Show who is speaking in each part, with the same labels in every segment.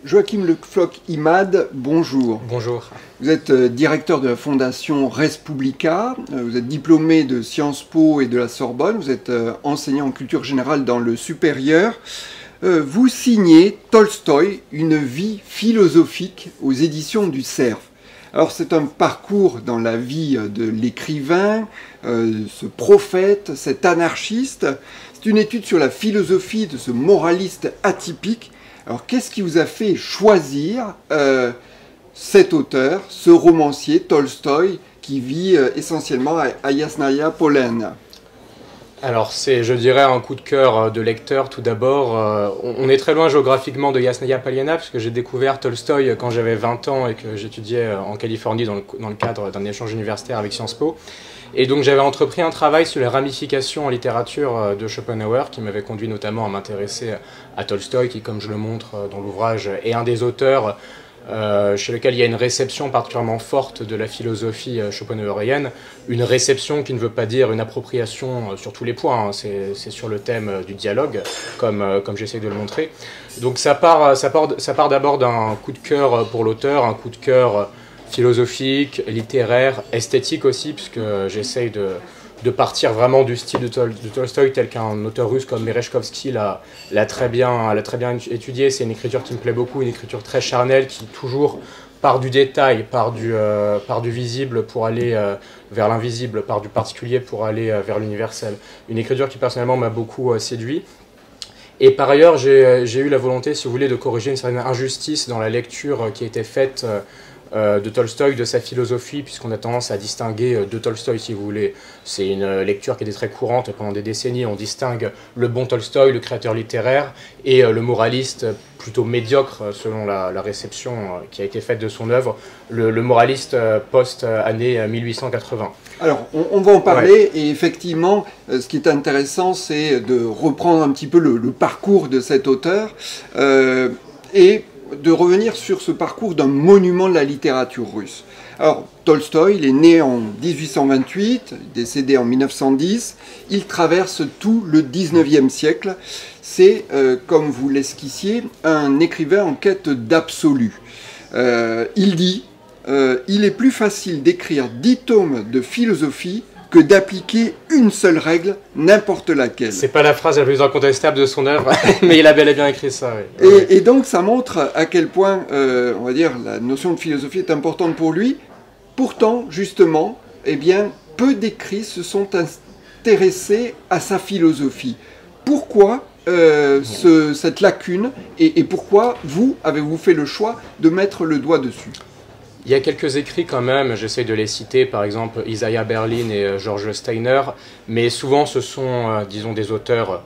Speaker 1: Joachim Le Floch-Imad, bonjour.
Speaker 2: Bonjour.
Speaker 1: Vous êtes directeur de la fondation Res Publica, vous êtes diplômé de Sciences Po et de la Sorbonne, vous êtes enseignant en culture générale dans le supérieur. Vous signez Tolstoï, une vie philosophique aux éditions du Cerf. Alors c'est un parcours dans la vie de l'écrivain, ce prophète, cet anarchiste. C'est une étude sur la philosophie de ce moraliste atypique. Alors qu'est-ce qui vous a fait choisir cet auteur, ce romancier, Tolstoï, qui vit essentiellement à Yasnaya Polena?
Speaker 2: Alors c'est, je dirais, un coup de cœur de lecteur tout d'abord. On est très loin géographiquement de Yasnaya Polyana, puisque j'ai découvert Tolstoï quand j'avais 20 ans et que j'étudiais en Californie dans le cadre d'un échange universitaire avec Sciences Po. Et donc j'avais entrepris un travail sur les ramifications en littérature de Schopenhauer, qui m'avait conduit notamment à m'intéresser à Tolstoï, qui, comme je le montre dans l'ouvrage, est un des auteurs chez lequel il y a une réception particulièrement forte de la philosophie schopenhauerienne, une réception qui ne veut pas dire une appropriation sur tous les points, hein. C'est sur le thème du dialogue, comme j'essaie de le montrer. Donc ça part d'abord d'un coup de cœur pour l'auteur, un coup de cœur philosophique, littéraire, esthétique aussi, puisque j'essaye de partir vraiment du style de Tolstoï tel qu'un auteur russe comme Merezhkovsky l'a très bien étudié. C'est une écriture qui me plaît beaucoup, une écriture très charnelle qui toujours part du détail, part du visible pour aller vers l'invisible, part du particulier pour aller vers l'universel. Une écriture qui personnellement m'a beaucoup séduit. Et par ailleurs, j'ai eu la volonté, si vous voulez, de corriger une certaine injustice dans la lecture qui a été faite de Tolstoï, de sa philosophie, puisqu'on a tendance à distinguer deux Tolstoï, si vous voulez. C'est une lecture qui était très courante pendant des décennies. On distingue le bon Tolstoï, le créateur littéraire, et le moraliste plutôt médiocre, selon la réception qui a été faite de son œuvre, le moraliste post-année 1880.
Speaker 1: Alors, on va en parler, ouais. Et effectivement, ce qui est intéressant, c'est de reprendre un petit peu le parcours de cet auteur, et de revenir sur ce parcours d'un monument de la littérature russe. Alors, Tolstoï, il est né en 1828, décédé en 1910, il traverse tout le 19e siècle. C'est, comme vous l'esquissiez, un écrivain en quête d'absolu. Il dit « Il est plus facile d'écrire 10 tomes de philosophie que d'appliquer une seule règle, n'importe laquelle. »
Speaker 2: C'est pas la phrase la plus incontestable de son œuvre, mais il a bel et bien écrit ça. Oui.
Speaker 1: Et donc ça montre à quel point, on va dire, la notion de philosophie est importante pour lui. Pourtant, justement, eh bien, peu d'écrits se sont intéressés à sa philosophie. Pourquoi cette lacune et pourquoi avez-vous fait le choix de mettre le doigt dessus?
Speaker 2: Il y a quelques écrits quand même, j'essaie de les citer, par exemple Isaiah Berlin et George Steiner, mais souvent ce sont, disons, des auteurs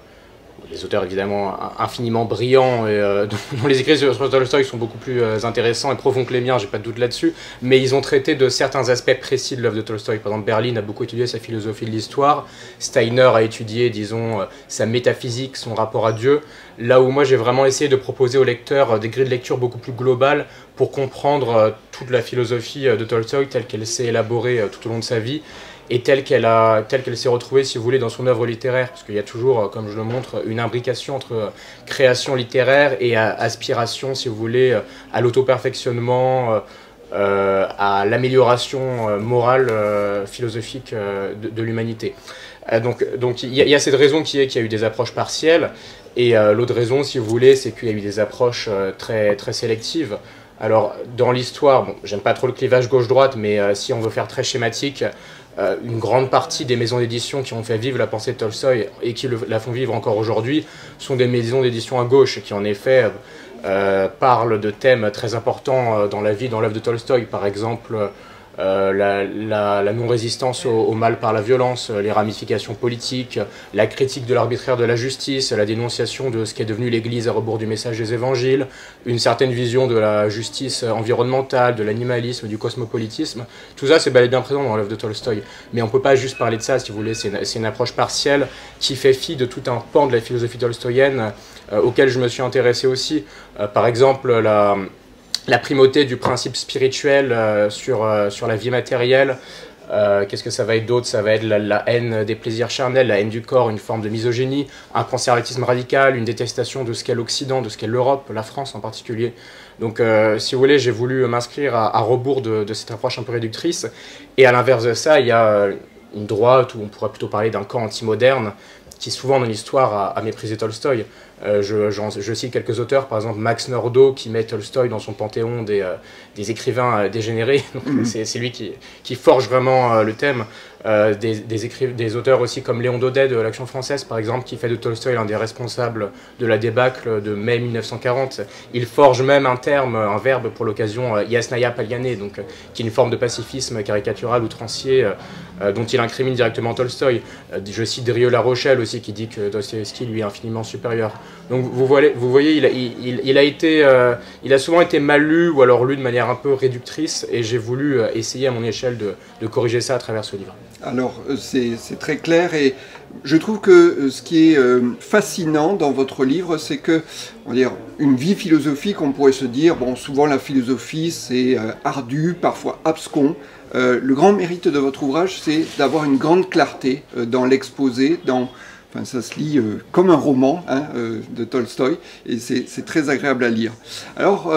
Speaker 2: évidemment infiniment brillants, et dont les écrits sur Tolstoï sont beaucoup plus intéressants et profonds que les miens, j'ai pas de doute là-dessus, mais ils ont traité de certains aspects précis de l'œuvre de Tolstoï. Par exemple, Berlin a beaucoup étudié sa philosophie de l'histoire, Steiner a étudié, disons, sa métaphysique, son rapport à Dieu, là où moi j'ai vraiment essayé de proposer au lecteur des grilles de lecture beaucoup plus globales pour comprendre toute la philosophie de Tolstoï telle qu'elle s'est élaborée tout au long de sa vie, et telle qu'elle s'est retrouvée, si vous voulez, dans son œuvre littéraire, parce qu'il y a toujours, comme je le montre, une imbrication entre création littéraire et aspiration, si vous voulez, à l'auto-perfectionnement, à l'amélioration morale, philosophique de l'humanité. Donc il y a cette raison qui est qu'il y a eu des approches partielles, et l'autre raison, si vous voulez, c'est qu'il y a eu des approches très, très sélectives. Alors, dans l'histoire, bon, j'aime pas trop le clivage gauche-droite, mais si on veut faire très schématique, une grande partie des maisons d'édition qui ont fait vivre la pensée de Tolstoï et qui la font vivre encore aujourd'hui sont des maisons d'édition à gauche qui, en effet, parlent de thèmes très importants dans la vie, dans l'œuvre de Tolstoï. Par exemple, la non-résistance au mal par la violence, les ramifications politiques, la critique de l'arbitraire de la justice, la dénonciation de ce qu'est devenu l'Église à rebours du message des évangiles, une certaine vision de la justice environnementale, de l'animalisme, du cosmopolitisme. Tout ça, c'est bel et bien présent dans l'œuvre de Tolstoï. Mais on ne peut pas juste parler de ça, si vous voulez, c'est une approche partielle qui fait fi de tout un pan de la philosophie tolstoïenne auquel je me suis intéressé aussi. Par exemple, la primauté du principe spirituel sur la vie matérielle, Qu'est-ce que ça va être d'autre? Ça va être la haine des plaisirs charnels, la haine du corps, une forme de misogynie, un conservatisme radical, une détestation de ce qu'est l'Occident, de ce qu'est l'Europe, la France en particulier. Donc, si vous voulez, j'ai voulu m'inscrire à rebours de cette approche un peu réductrice. Et à l'inverse de ça, il y a une droite, où on pourrait plutôt parler d'un camp anti-moderne, qui souvent dans l'histoire a méprisé Tolstoï. Je cite quelques auteurs, par exemple Max Nordau, qui met Tolstoï dans son panthéon des écrivains dégénérés. C'est lui qui forge vraiment le thème. Des auteurs aussi comme Léon Daudet de l'Action française, par exemple, qui fait de Tolstoï l'un des responsables de la débâcle de mai 1940. Il forge même un terme, un verbe pour l'occasion, Yasnaya Palyane, donc qui est une forme de pacifisme caricatural outrancier dont il incrimine directement Tolstoï. Je cite Drieux-La Rochelle aussi, qui dit que Dostoïevski lui est infiniment supérieur. Donc vous voyez, il a souvent été mal lu ou alors lu de manière un peu réductrice, et j'ai voulu essayer à mon échelle de corriger ça à travers ce livre.
Speaker 1: Alors c'est très clair, et je trouve que ce qui est fascinant dans votre livre, c'est que, on va dire, une vie philosophique, on pourrait se dire, bon, souvent la philosophie c'est ardu, parfois abscon. Le grand mérite de votre ouvrage, c'est d'avoir une grande clarté dans l'exposé, enfin, ça se lit comme un roman de Tolstoï, et c'est très agréable à lire. Alors,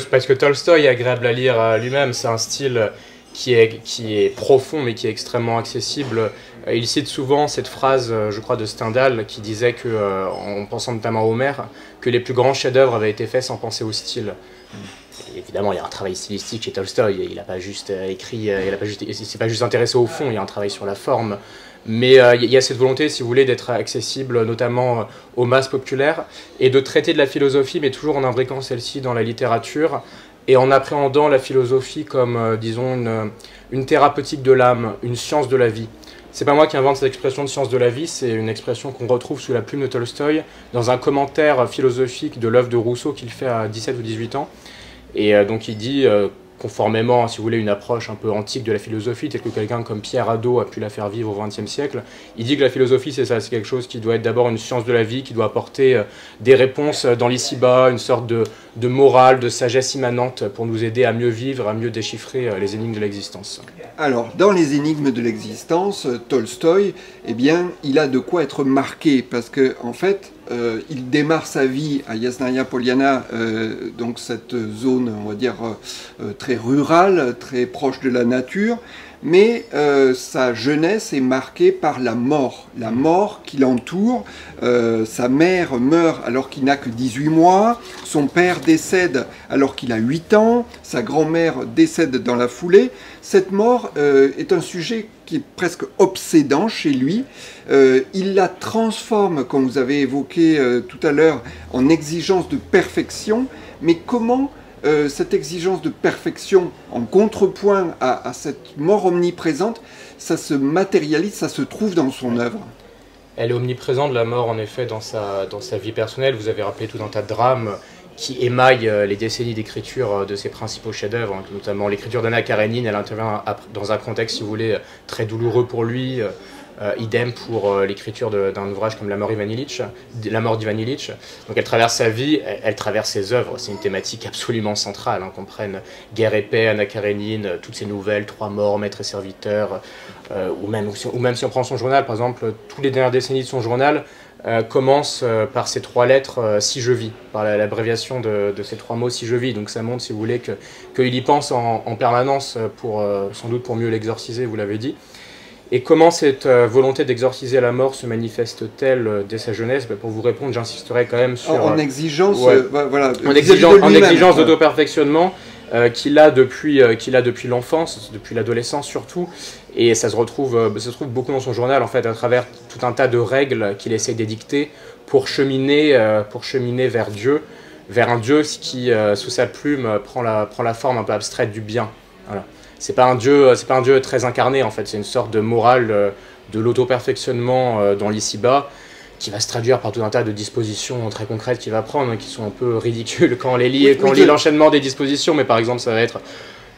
Speaker 2: parce que Tolstoï est agréable à lire lui-même, c'est un style qui est profond mais qui est extrêmement accessible. Il cite souvent cette phrase, je crois, de Stendhal, qui disait que, en pensant notamment à Homère, que les plus grands chefs-d'œuvre avaient été faits sans penser au style. Évidemment, il y a un travail stylistique chez Tolstoï. Il n'a pas juste écrit, il s'est pas juste intéressé au fond. Il y a un travail sur la forme. Mais il y a cette volonté, si vous voulez, d'être accessible notamment aux masses populaires et de traiter de la philosophie, mais toujours en imbriquant celle-ci dans la littérature et en appréhendant la philosophie comme, disons, une thérapeutique de l'âme, une science de la vie. C'est pas moi qui invente cette expression de science de la vie, c'est une expression qu'on retrouve sous la plume de Tolstoï dans un commentaire philosophique de l'œuvre de Rousseau qu'il fait à 17 ou 18 ans. Et donc il dit, conformément, si vous voulez, une approche un peu antique de la philosophie, telle que quelqu'un comme Pierre Hadot a pu la faire vivre au XXe siècle, il dit que la philosophie, c'est ça, c'est quelque chose qui doit être d'abord une science de la vie, qui doit apporter des réponses dans l'ici-bas, une sorte de morale, de sagesse immanente pour nous aider à mieux vivre, à mieux déchiffrer les énigmes de l'existence.
Speaker 1: Alors, dans les énigmes de l'existence, Tolstoï, eh bien, il a de quoi être marqué, parce que, en fait, il démarre sa vie à Yasnaya Polyana, donc cette zone, on va dire, très rurale, très proche de la nature, mais sa jeunesse est marquée par la mort qui l'entoure. Sa mère meurt alors qu'il n'a que 18 mois, son père décède alors qu'il a 8 ans, sa grand-mère décède dans la foulée. Cette mort est un sujet qui est presque obsédant chez lui. Il la transforme, comme vous avez évoqué tout à l'heure, en exigence de perfection. Mais comment cette exigence de perfection, en contrepoint à cette mort omniprésente, ça se matérialise, ça se trouve dans son œuvre?
Speaker 2: Elle est omniprésente, la mort, en effet, dans sa vie personnelle. Vous avez rappelé tout un tas de drames qui émaillent les décennies d'écriture de ses principaux chefs-d'œuvre, notamment l'écriture d'Anna Karénine. Elle intervient dans un contexte, si vous voulez, très douloureux pour lui. Idem pour l'écriture d'un ouvrage comme La mort d'Ivan Ilitch. Donc elle traverse sa vie, elle traverse ses œuvres. C'est une thématique absolument centrale, qu'on prenne Guerre et paix, Anna Karénine, toutes ces nouvelles, Trois morts, Maître et serviteur, ou même si on prend son journal, par exemple, toutes les dernières décennies de son journal commencent par ces trois lettres, si je vis, par l'abréviation de ces trois mots, si je vis. Donc ça montre, si vous voulez, qu'il y pense en permanence, sans doute pour mieux l'exorciser, vous l'avez dit. Et comment cette volonté d'exorciser la mort se manifeste-t-elle dès sa jeunesse? Pour vous répondre, j'insisterai quand même sur...
Speaker 1: En exigence, voilà,
Speaker 2: en exigence d'auto-perfectionnement qu'il a depuis l'enfance, depuis l'adolescence surtout. Et ça se retrouve beaucoup dans son journal, en fait, à travers tout un tas de règles qu'il essaie d'édicter pour cheminer vers Dieu, vers un Dieu qui, sous sa plume, prend la forme un peu abstraite du bien. Voilà. C'est pas un dieu très incarné, en fait, c'est une sorte de morale de l'auto-perfectionnement dans l'ici-bas qui va se traduire par tout un tas de dispositions très concrètes qu'il va prendre, qui sont un peu ridicules quand on lit l'enchaînement des dispositions, mais par exemple ça va être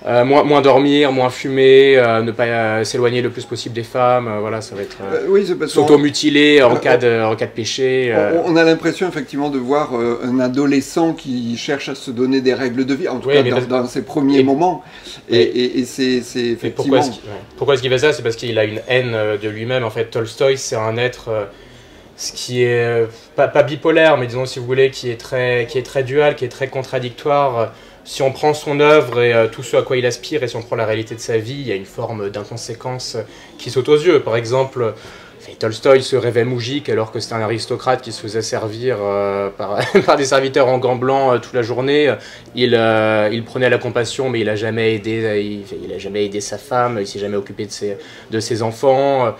Speaker 2: moins dormir, moins fumer, ne pas s'éloigner le plus possible des femmes, voilà, ça va être
Speaker 1: oui,
Speaker 2: s'auto-mutiler en cas de péché.
Speaker 1: On a l'impression effectivement de voir un adolescent qui cherche à se donner des règles de vie, en tout cas dans ses premiers moments, et c'est effectivement...
Speaker 2: Pourquoi est-ce qu'il fait ça? C'est parce qu'il a une haine de lui-même. En fait, Tolstoï, c'est un être ce qui est pas bipolaire, mais disons, si vous voulez, qui est très dual, qui est très contradictoire. Si on prend son œuvre et tout ce à quoi il aspire, et si on prend la réalité de sa vie, il y a une forme d'inconséquence qui saute aux yeux. Par exemple, Tolstoï se rêvait moujik alors que c'était un aristocrate qui se faisait servir par des serviteurs en gants blancs toute la journée. Il prenait la compassion, mais il n'a jamais aidé sa femme, il s'est jamais occupé de ses enfants.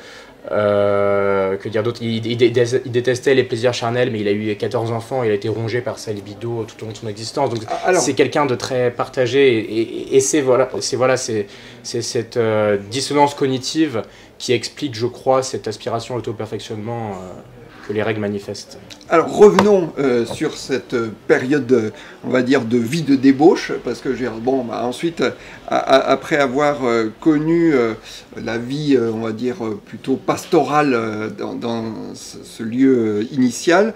Speaker 2: Que dire d'autre, il détestait les plaisirs charnels, mais il a eu 14 enfants, il a été rongé par sa libido tout au long de son existence. Donc c'est quelqu'un de très partagé, et c'est cette dissonance cognitive qui explique, je crois, cette aspiration à l'auto-perfectionnement que les règles manifestent.
Speaker 1: Alors revenons sur cette période, on va dire, de vie de débauche, parce que ensuite, après avoir connu la vie, on va dire, plutôt pastorale dans ce lieu initial,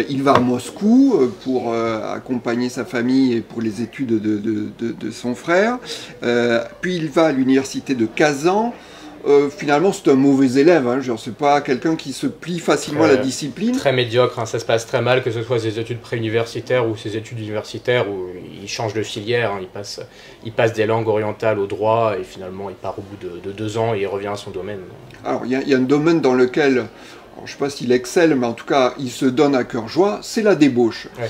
Speaker 1: il va à Moscou pour accompagner sa famille et pour les études de son frère, puis il va à l'université de Kazan. Finalement, c'est un mauvais élève, hein. C'est pas quelqu'un qui se plie facilement à la discipline.
Speaker 2: Très médiocre, hein. Ça se passe très mal, que ce soit ses études préuniversitaires ou ses études universitaires, où il change de filière, hein. Il passe des langues orientales au droit, et finalement il part au bout de 2 ans et il revient à son domaine.
Speaker 1: Alors, il y a un domaine dans lequel... je ne sais pas s'il excelle, mais en tout cas, il se donne à cœur joie, c'est la débauche. Ouais.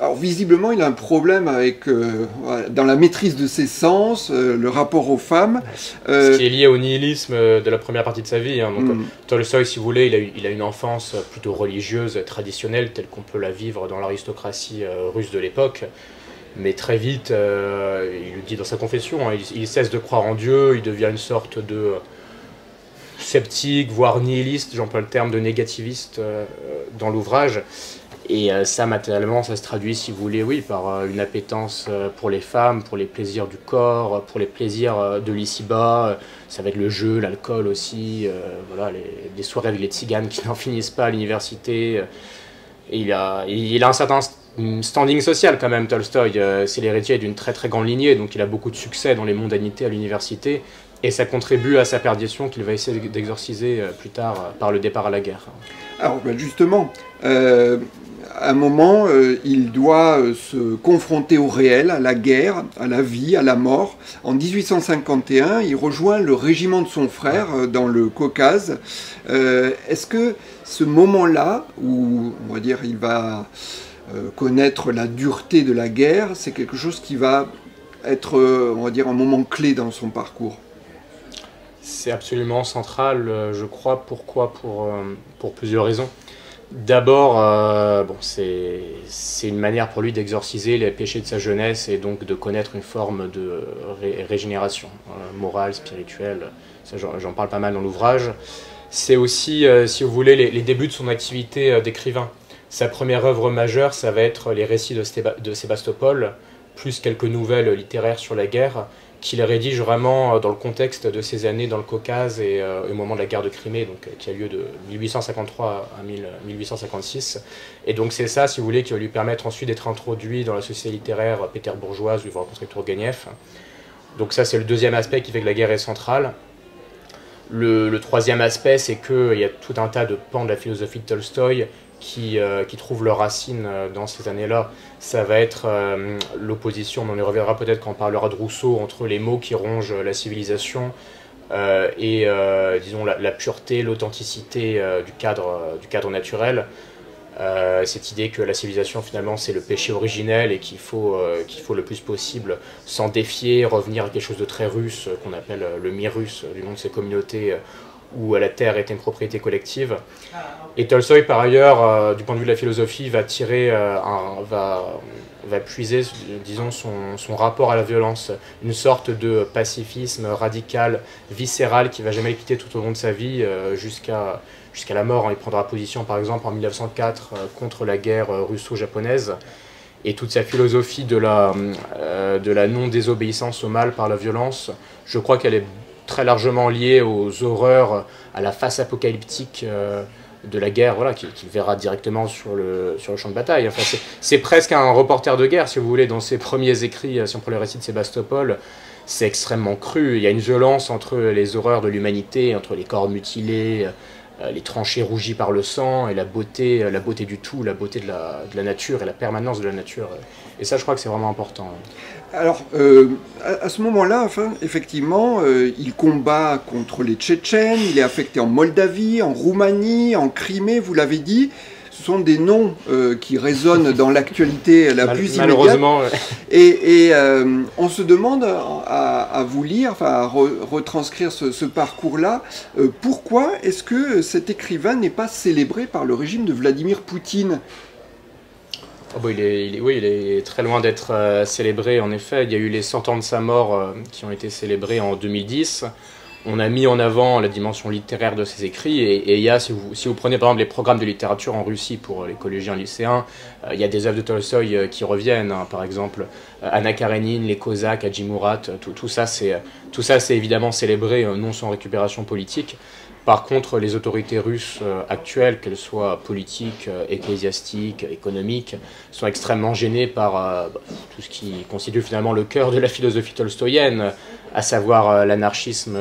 Speaker 1: Alors visiblement, il a un problème avec, dans la maîtrise de ses sens, le rapport aux femmes.
Speaker 2: Ce qui est lié au nihilisme de la première partie de sa vie. Hein. Donc, Tolstoï, si vous voulez, il a une enfance plutôt religieuse, traditionnelle, telle qu'on peut la vivre dans l'aristocratie russe de l'époque. Mais très vite, il le dit dans sa confession, hein, il cesse de croire en Dieu, il devient une sorte de... sceptique, voire nihiliste, j'emploie le terme de négativiste dans l'ouvrage. Et ça, matériellement, ça se traduit, si vous voulez, oui, par une appétence pour les femmes, pour les plaisirs du corps, pour les plaisirs de l'ici-bas. Ça va être le jeu, l'alcool aussi, voilà, les soirées avec les tziganes qui n'en finissent pas à l'université. Il a un certain standing social quand même, Tolstoï. C'est l'héritier d'une très très grande lignée, donc il a beaucoup de succès dans les mondanités à l'université. Et ça contribue à sa perdition qu'il va essayer d'exorciser plus tard par le départ à la guerre.
Speaker 1: Alors justement, à un moment, il doit se confronter au réel, à la guerre, à la vie, à la mort. En 1851, il rejoint le régiment de son frère dans le Caucase. Est-ce que ce moment-là, où on va dire il va connaître la dureté de la guerre, c'est quelque chose qui va être, on va dire, un moment clé dans son parcours?
Speaker 2: C'est absolument central, je crois. Pourquoi? Pour plusieurs raisons. D'abord, c'est une manière pour lui d'exorciser les péchés de sa jeunesse et donc de connaître une forme de régénération morale, spirituelle. Ça, j'en parle pas mal dans l'ouvrage. C'est aussi, si vous voulez, les débuts de son activité d'écrivain. Sa première œuvre majeure, ça va être les récits de Sébastopol, plus quelques nouvelles littéraires sur la guerre, qu'il rédige vraiment dans le contexte de ces années dans le Caucase et au moment de la guerre de Crimée, donc, qui a lieu de 1853 à 1856. Et donc c'est ça, si vous voulez, qui va lui permettre ensuite d'être introduit dans la société littéraire pétersbourgeoise où il va rencontrer Tourguenieff. Donc ça, c'est le deuxième aspect qui fait que la guerre est centrale. Le troisième aspect, c'est qu'il y a tout un tas de pans de la philosophie de Tolstoï qui trouvent leurs racines dans ces années-là. Ça va être l'opposition, on y reviendra peut-être quand on parlera de Rousseau, entre les mots qui rongent la civilisation et disons la pureté, l'authenticité du cadre naturel. Cette idée que la civilisation finalement c'est le péché originel et qu'il faut le plus possible s'en défier, revenir à quelque chose de très russe qu'on appelle le mir-russe du nom de ces communautés où la terre était une propriété collective. Et Tolstoï, par ailleurs, du point de vue de la philosophie, va puiser, disons, son rapport à la violence, une sorte de pacifisme radical, viscéral, qui ne va jamais le quitter tout au long de sa vie, jusqu'à la mort. Il prendra position, par exemple, en 1904, contre la guerre russo-japonaise. et toute sa philosophie de la non-désobéissance au mal par la violence, je crois qu'elle est très largement liée aux horreurs, à la face apocalyptique de la guerre, voilà, qu'il verra directement sur le champ de bataille. Enfin, c'est presque un reporter de guerre, si vous voulez, dans ses premiers écrits, si on prend le récit de Sébastopol. C'est extrêmement cru, il y a une violence entre les horreurs de l'humanité, entre les corps mutilés, les tranchées rougies par le sang, et la beauté du tout, la beauté de la nature et la permanence de la nature. Et ça, je crois que c'est vraiment important.
Speaker 1: Alors, à ce moment-là, enfin, effectivement, il combat contre les Tchétchènes, il est affecté en Moldavie, en Roumanie, en Crimée, vous l'avez dit. Ce sont des noms qui résonnent dans l'actualité la plus immédiate.
Speaker 2: Malheureusement.
Speaker 1: Et on se demande à vous lire, enfin à retranscrire ce parcours-là, pourquoi est-ce que cet écrivain n'est pas célébré par le régime de Vladimir Poutine ?
Speaker 2: Oh bon, oui, il est très loin d'être célébré, en effet. Il y a eu les 100 ans de sa mort qui ont été célébrés en 2010. On a mis en avant la dimension littéraire de ses écrits, et il y a, si vous prenez par exemple les programmes de littérature en Russie pour les collégiens lycéens, il y a des œuvres de Tolstoï qui reviennent, hein, par exemple Anna Karénine, les Cosaques, Hadji Murat, tout ça c'est évidemment célébré, non sans récupération politique. Par contre, les autorités russes actuelles, qu'elles soient politiques, ecclésiastiques, économiques, sont extrêmement gênées par tout ce qui constitue finalement le cœur de la philosophie tolstoïenne, à savoir l'anarchisme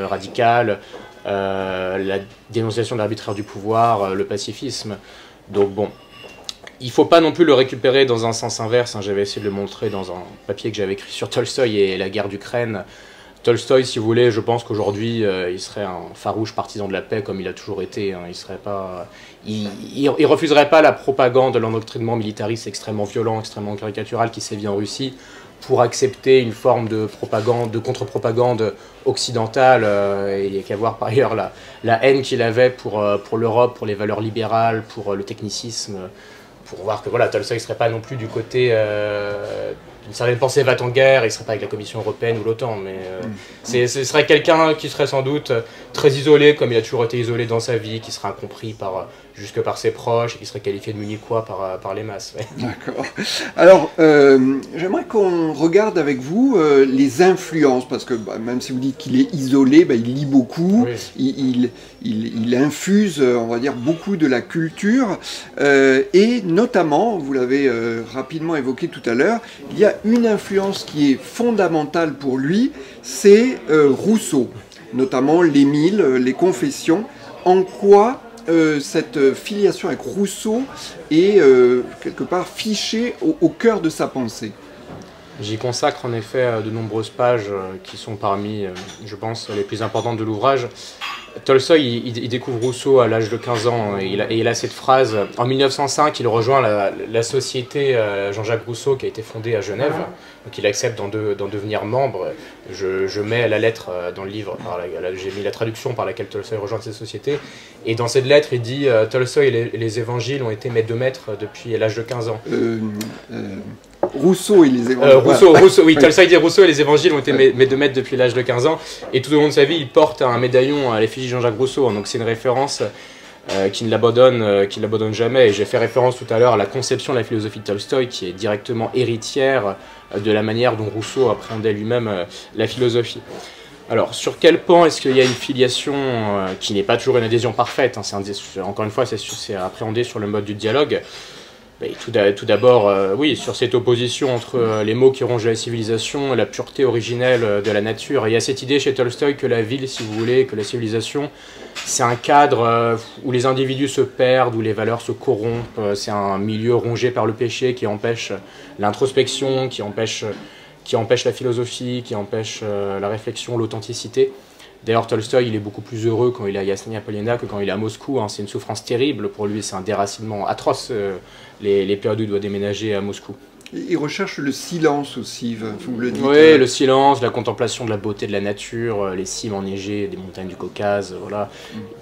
Speaker 2: radical, la dénonciation de l'arbitraire du pouvoir, le pacifisme. Donc bon, il ne faut pas non plus le récupérer dans un sens inverse, hein. J'avais essayé de le montrer dans un papier que j'avais écrit sur Tolstoï et la guerre d'Ukraine. Tolstoï, si vous voulez, je pense qu'aujourd'hui, il serait un farouche partisan de la paix, comme il a toujours été. Hein. Il refuserait pas la propagande, l'endoctrinement militariste extrêmement violent, extrêmement caricatural qui sévit en Russie, pour accepter une forme de propagande, de contre-propagande occidentale. Il n'y a qu'à voir par ailleurs la haine qu'il avait pour l'Europe, pour les valeurs libérales, pour le technicisme, pour voir que voilà, Tolstoï ne serait pas non plus du côté d'une certaine pensée va-t-en-guerre, il ne serait pas avec la Commission européenne ou l'OTAN, mais ce serait quelqu'un qui serait sans doute très isolé, comme il a toujours été isolé dans sa vie, qui serait incompris jusque par ses proches, et qui serait qualifié de munichois par les masses. Ouais.
Speaker 1: D'accord. Alors, j'aimerais qu'on regarde avec vous les influences, parce que même si vous dites qu'il est isolé, il lit beaucoup, oui. il infuse, on va dire, beaucoup de la culture, et notamment, vous l'avez rapidement évoqué tout à l'heure, il y a une influence qui est fondamentale pour lui, c'est Rousseau, notamment l'Émile, les Confessions. En quoi cette filiation avec Rousseau est quelque part fichée au cœur de sa pensée?
Speaker 2: J'y consacre en effet de nombreuses pages qui sont parmi, je pense, les plus importantes de l'ouvrage. Tolstoï, il découvre Rousseau à l'âge de 15 ans et il a cette phrase. En 1905, il rejoint la société Jean-Jacques Rousseau qui a été fondée à Genève. Donc il accepte d'en devenir membre. Je mets la lettre dans le livre, j'ai mis la traduction par laquelle Tolstoï rejoint cette société. Et dans cette lettre, il dit Tolstoï et les évangiles ont été mes deux maîtres depuis l'âge de 15 ans.
Speaker 1: Rousseau et les évangiles.
Speaker 2: Rousseau, oui, Tolstoï dit Rousseau et les évangiles ont été mes deux maîtres depuis l'âge de 15 ans. Et tout au long de sa vie, il porte un médaillon à l'effigie de Jean-Jacques Rousseau. Donc c'est une référence qui ne l'abandonne jamais. Et j'ai fait référence tout à l'heure à la conception de la philosophie de Tolstoï, qui est directement héritière de la manière dont Rousseau appréhendait lui-même la philosophie. Alors, sur quel pan est-ce qu'il y a une filiation qui n'est pas toujours une adhésion parfaite, hein, encore une fois, c'est appréhendé sur le mode du dialogue. Tout d'abord, oui, sur cette opposition entre les mots qui rongent la civilisation et la pureté originelle de la nature. Et il y a cette idée chez Tolstoï que la ville, si vous voulez, que la civilisation, c'est un cadre où les individus se perdent, où les valeurs se corrompent. C'est un milieu rongé par le péché qui empêche l'introspection, qui empêche la philosophie, qui empêche la réflexion, l'authenticité. D'ailleurs, Tolstoï, il est beaucoup plus heureux quand il est à Yasnaya Poliana que quand il est à Moscou. Hein. C'est une souffrance terrible pour lui, c'est un déracinement atroce, les périodes où il doit déménager à Moscou.
Speaker 1: Il recherche le silence aussi, vous le dites.
Speaker 2: Oui, le silence, la contemplation de la beauté de la nature, les cimes enneigées des montagnes du Caucase, voilà.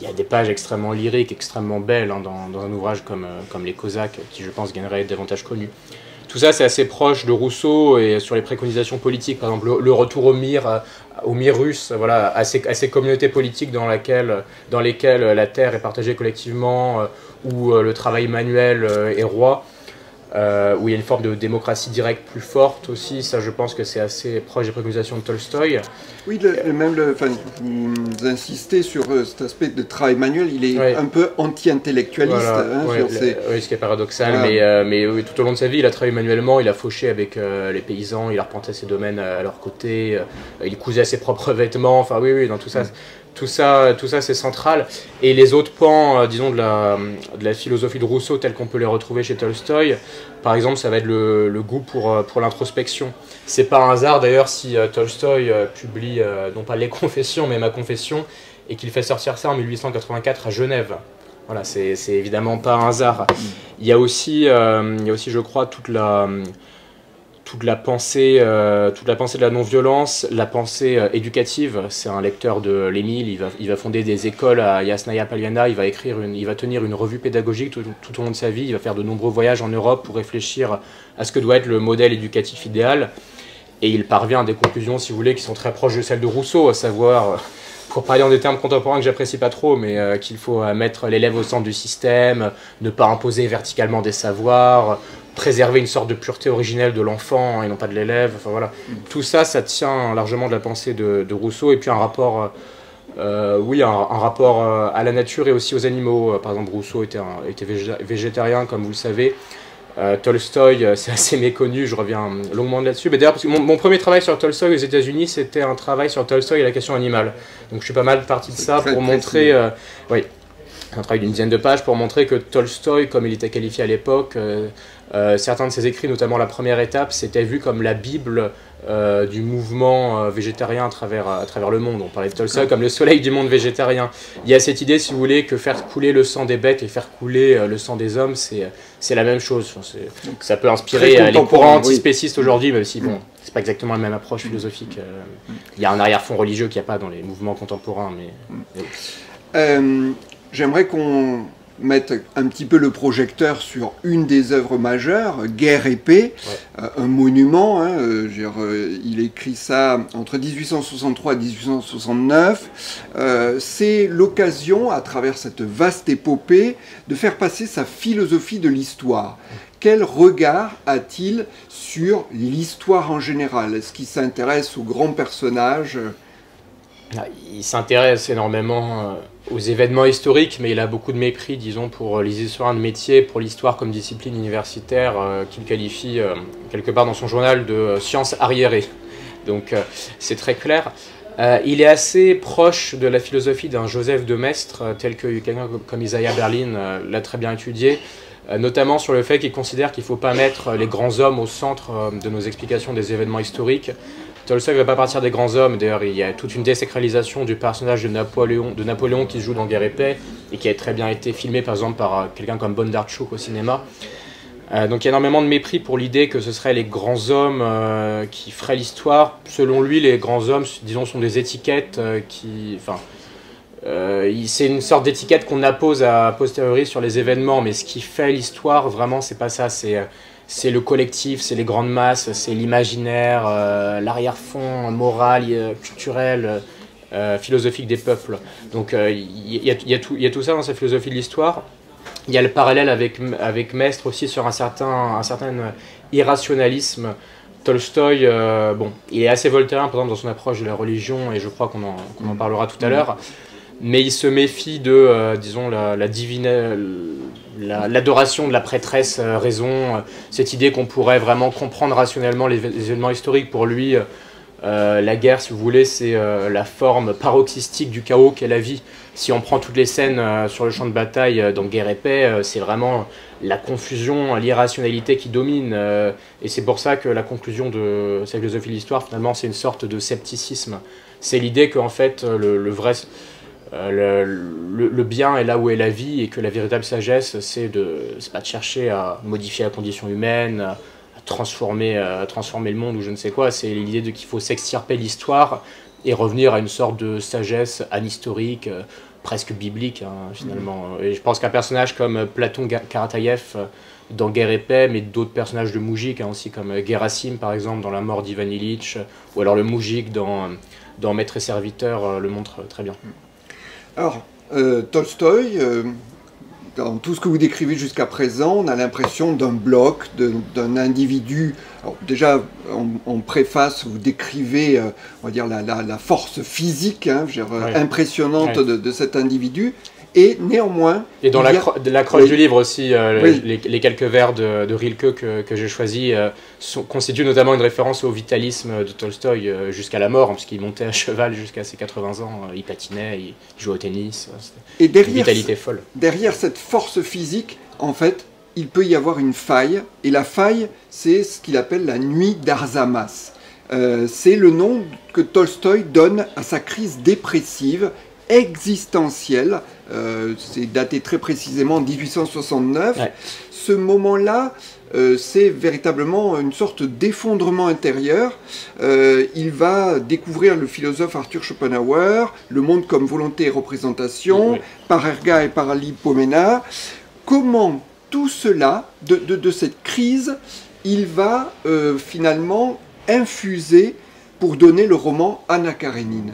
Speaker 2: Il y a des pages extrêmement lyriques, extrêmement belles hein, dans un ouvrage comme Les Cosaques, qui je pense gagnerait à être davantage connu. Tout ça, c'est assez proche de Rousseau et sur les préconisations politiques, par exemple le retour au mir russe, voilà, à ces communautés politiques dans lesquelles la terre est partagée collectivement, où le travail manuel est roi. où il y a une forme de démocratie directe plus forte aussi. Ça, je pense que c'est assez proche des préconisations de Tolstoï.
Speaker 1: Oui, vous insistez sur cet aspect de travail manuel, il est un peu anti-intellectualiste.
Speaker 2: Voilà, oui, ce qui est paradoxal, voilà. mais oui, tout au long de sa vie, il a travaillé manuellement, il a fauché avec les paysans, il arpentait ses domaines à leur côté, il cousait ses propres vêtements, enfin oui, dans tout ça. Tout ça c'est central. Et les autres pans, disons, de la philosophie de Rousseau, tels qu'on peut les retrouver chez Tolstoï, par exemple, ça va être le goût pour l'introspection. C'est pas un hasard d'ailleurs si Tolstoï publie, non pas Les Confessions, mais Ma Confession, et qu'il fait sortir ça en 1884 à Genève. Voilà, c'est évidemment pas un hasard. Il y a aussi, je crois, toute la pensée de la non-violence, la pensée éducative. C'est un lecteur de l'Émile, il va fonder des écoles à Yasnaya Polyana, il va tenir une revue pédagogique tout au long de sa vie, il va faire de nombreux voyages en Europe pour réfléchir à ce que doit être le modèle éducatif idéal. Et il parvient à des conclusions, si vous voulez, qui sont très proches de celles de Rousseau, à savoir, pour parler en des termes contemporains que j'apprécie pas trop, mais qu'il faut mettre l'élève au centre du système, ne pas imposer verticalement des savoirs, préserver une sorte de pureté originelle de l'enfant et non pas de l'élève. Enfin, voilà. Tout ça, ça tient largement de la pensée de Rousseau, et puis un rapport, un rapport à la nature et aussi aux animaux. Par exemple, Rousseau était végétarien, comme vous le savez. Tolstoï, c'est assez méconnu, je reviens longuement là-dessus. Mais d'ailleurs, parce que mon premier travail sur Tolstoï aux États-Unis, c'était un travail sur Tolstoï et la question animale. Donc je suis pas mal parti de ça pour montrer, un travail d'une dizaine de pages pour montrer que Tolstoï, comme il était qualifié à l'époque, certains de ses écrits, notamment la première étape, c'était vu comme la Bible du mouvement végétarien à travers le monde. On parlait de Tolstoï comme le soleil du monde végétarien. Il y a cette idée, si vous voulez, que faire couler le sang des bêtes et faire couler le sang des hommes, c'est la même chose. Ça peut inspirer les courants antispécistes aujourd'hui, même si bon, c'est pas exactement la même approche philosophique. Il y a un arrière-fond religieux qu'il n'y a pas dans les mouvements contemporains.
Speaker 1: J'aimerais qu'on mette un petit peu le projecteur sur une des œuvres majeures, Guerre et paix, un monument. Il écrit ça entre 1863 et 1869. C'est l'occasion, à travers cette vaste épopée, de faire passer sa philosophie de l'histoire. Quel regard a-t-il sur l'histoire en général? Est-ce qu'il s'intéresse aux grands personnages?
Speaker 2: Il s'intéresse énormément aux événements historiques, mais il a beaucoup de mépris, disons, pour les historiens de métier, pour l'histoire comme discipline universitaire, qu'il qualifie quelque part dans son journal de science arriérée. Donc c'est très clair. Il est assez proche de la philosophie d'un Joseph de Maistre, tel que quelqu'un comme Isaiah Berlin l'a très bien étudié, notamment sur le fait qu'il considère qu'il ne faut pas mettre les grands hommes au centre de nos explications des événements historiques. Tolstoï ne va pas partir des grands hommes, d'ailleurs il y a toute une désacralisation du personnage de Napoléon qui se joue dans Guerre et paix, et qui a très bien été filmé par exemple par quelqu'un comme Bondarchuk au cinéma. Donc il y a énormément de mépris pour l'idée que ce seraient les grands hommes qui feraient l'histoire. Selon lui, les grands hommes, disons, sont des étiquettes c'est une sorte d'étiquette qu'on appose a posteriori sur les événements, mais ce qui fait l'histoire, vraiment, c'est pas ça. C'est le collectif, c'est les grandes masses, c'est l'imaginaire, l'arrière-fond moral, culturel, philosophique des peuples. Donc il y a tout ça dans sa philosophie de l'histoire. Il y a le parallèle avec Maistre aussi sur un certain irrationalisme. Tolstoï, il est assez voltairien par exemple dans son approche de la religion, et je crois qu'on en parlera tout à l'heure. Mais il se méfie de, disons, l'adoration de la prêtresse raison, cette idée qu'on pourrait vraiment comprendre rationnellement les événements historiques. Pour lui, la guerre, si vous voulez, c'est la forme paroxystique du chaos qu'est la vie. Si on prend toutes les scènes sur le champ de bataille dans Guerre et paix, c'est vraiment la confusion, l'irrationalité qui domine. Et c'est pour ça que la conclusion de sa philosophie de l'histoire, finalement, c'est une sorte de scepticisme. C'est l'idée qu'en fait, le bien est là où est la vie, et que la véritable sagesse, c'est pas de chercher à modifier la condition humaine, à transformer le monde ou je ne sais quoi. C'est l'idée qu'il faut s'extirper l'histoire et revenir à une sorte de sagesse anhistorique, presque biblique finalement. Et je pense qu'un personnage comme Platon Karataïev dans Guerre et paix, mais d'autres personnages de moujik aussi, comme Gerasim par exemple dans La mort d'Ivan Ilitch, ou alors le moujik dans Maître et serviteur le montre très bien.
Speaker 1: Alors, Tolstoï, dans tout ce que vous décrivez jusqu'à présent, on a l'impression d'un bloc, d'un individu. Alors déjà, en préface, vous décrivez, on va dire, la force physique, hein, je veux dire,
Speaker 2: Oui.
Speaker 1: impressionnante
Speaker 2: Oui.
Speaker 1: de cet individu. Et néanmoins...
Speaker 2: Et dans l'accroche
Speaker 1: oui.
Speaker 2: du livre aussi,
Speaker 1: Oui.
Speaker 2: les quelques vers de Rilke que j'ai choisis constituent notamment une référence au vitalisme de Tolstoï jusqu'à la mort, hein, puisqu'il montait à cheval jusqu'à ses 80 ans, il patinait, il jouait au tennis,
Speaker 1: Et
Speaker 2: une vitalité folle.
Speaker 1: derrière cette force physique, en fait, il peut y avoir une faille. Et la faille, c'est ce qu'il appelle la nuit d'Arzamas. C'est le nom que Tolstoï donne à sa crise dépressive existentielle. C'est daté très précisément en 1869.
Speaker 2: Ouais.
Speaker 1: Ce moment-là, c'est véritablement une sorte d'effondrement intérieur. Il va découvrir le philosophe Arthur Schopenhauer, le monde comme volonté et représentation,
Speaker 2: Oui.
Speaker 1: par Erga et par Lipomena. Comment tout cela, de cette crise, il va finalement infuser pour donner le roman Anna Karénine?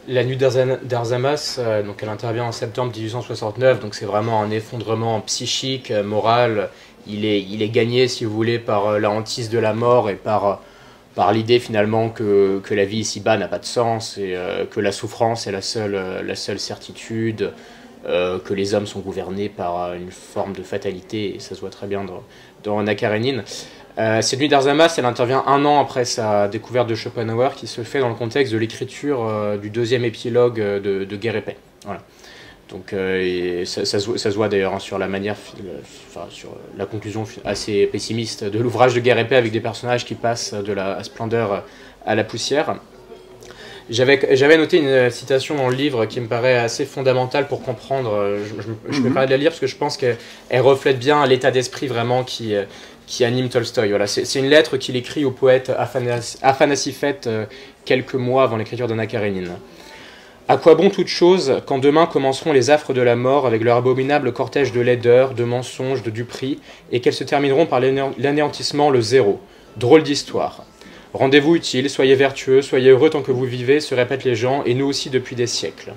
Speaker 2: La nuit d'Arzamas, donc elle intervient en septembre 1869, donc c'est vraiment un effondrement psychique, moral. Il est gagné, si vous voulez, par la hantise de la mort et par l'idée finalement que la vie ici-bas n'a pas de sens et que la souffrance est la seule certitude, que les hommes sont gouvernés par une forme de fatalité, et ça se voit très bien dans Anna Karénine. Cette nuit d'Arzamas, elle intervient un an après sa découverte de Schopenhauer, qui se fait dans le contexte de l'écriture du deuxième épilogue de Guerre et Paix. Voilà. Donc ça se voit d'ailleurs hein, sur la manière, sur la conclusion assez pessimiste de l'ouvrage de Guerre et Paix, avec des personnages qui passent de la splendeur à la poussière. J'avais noté une citation dans le livre qui me paraît assez fondamentale pour comprendre. Je me permets de la lire parce que je pense qu'elle reflète bien l'état d'esprit vraiment qui anime Tolstoï. Voilà, c'est une lettre qu'il écrit au poète Afanassifet quelques mois avant l'écriture d'Anna Karénine. À quoi bon toute chose quand demain commenceront les affres de la mort avec leur abominable cortège de laideur, de mensonges, de duperies, et qu'elles se termineront par l'anéantissement, le zéro. Drôle d'histoire. Rendez-vous utile, soyez vertueux, soyez heureux tant que vous vivez, se répètent les gens, et nous aussi depuis des siècles.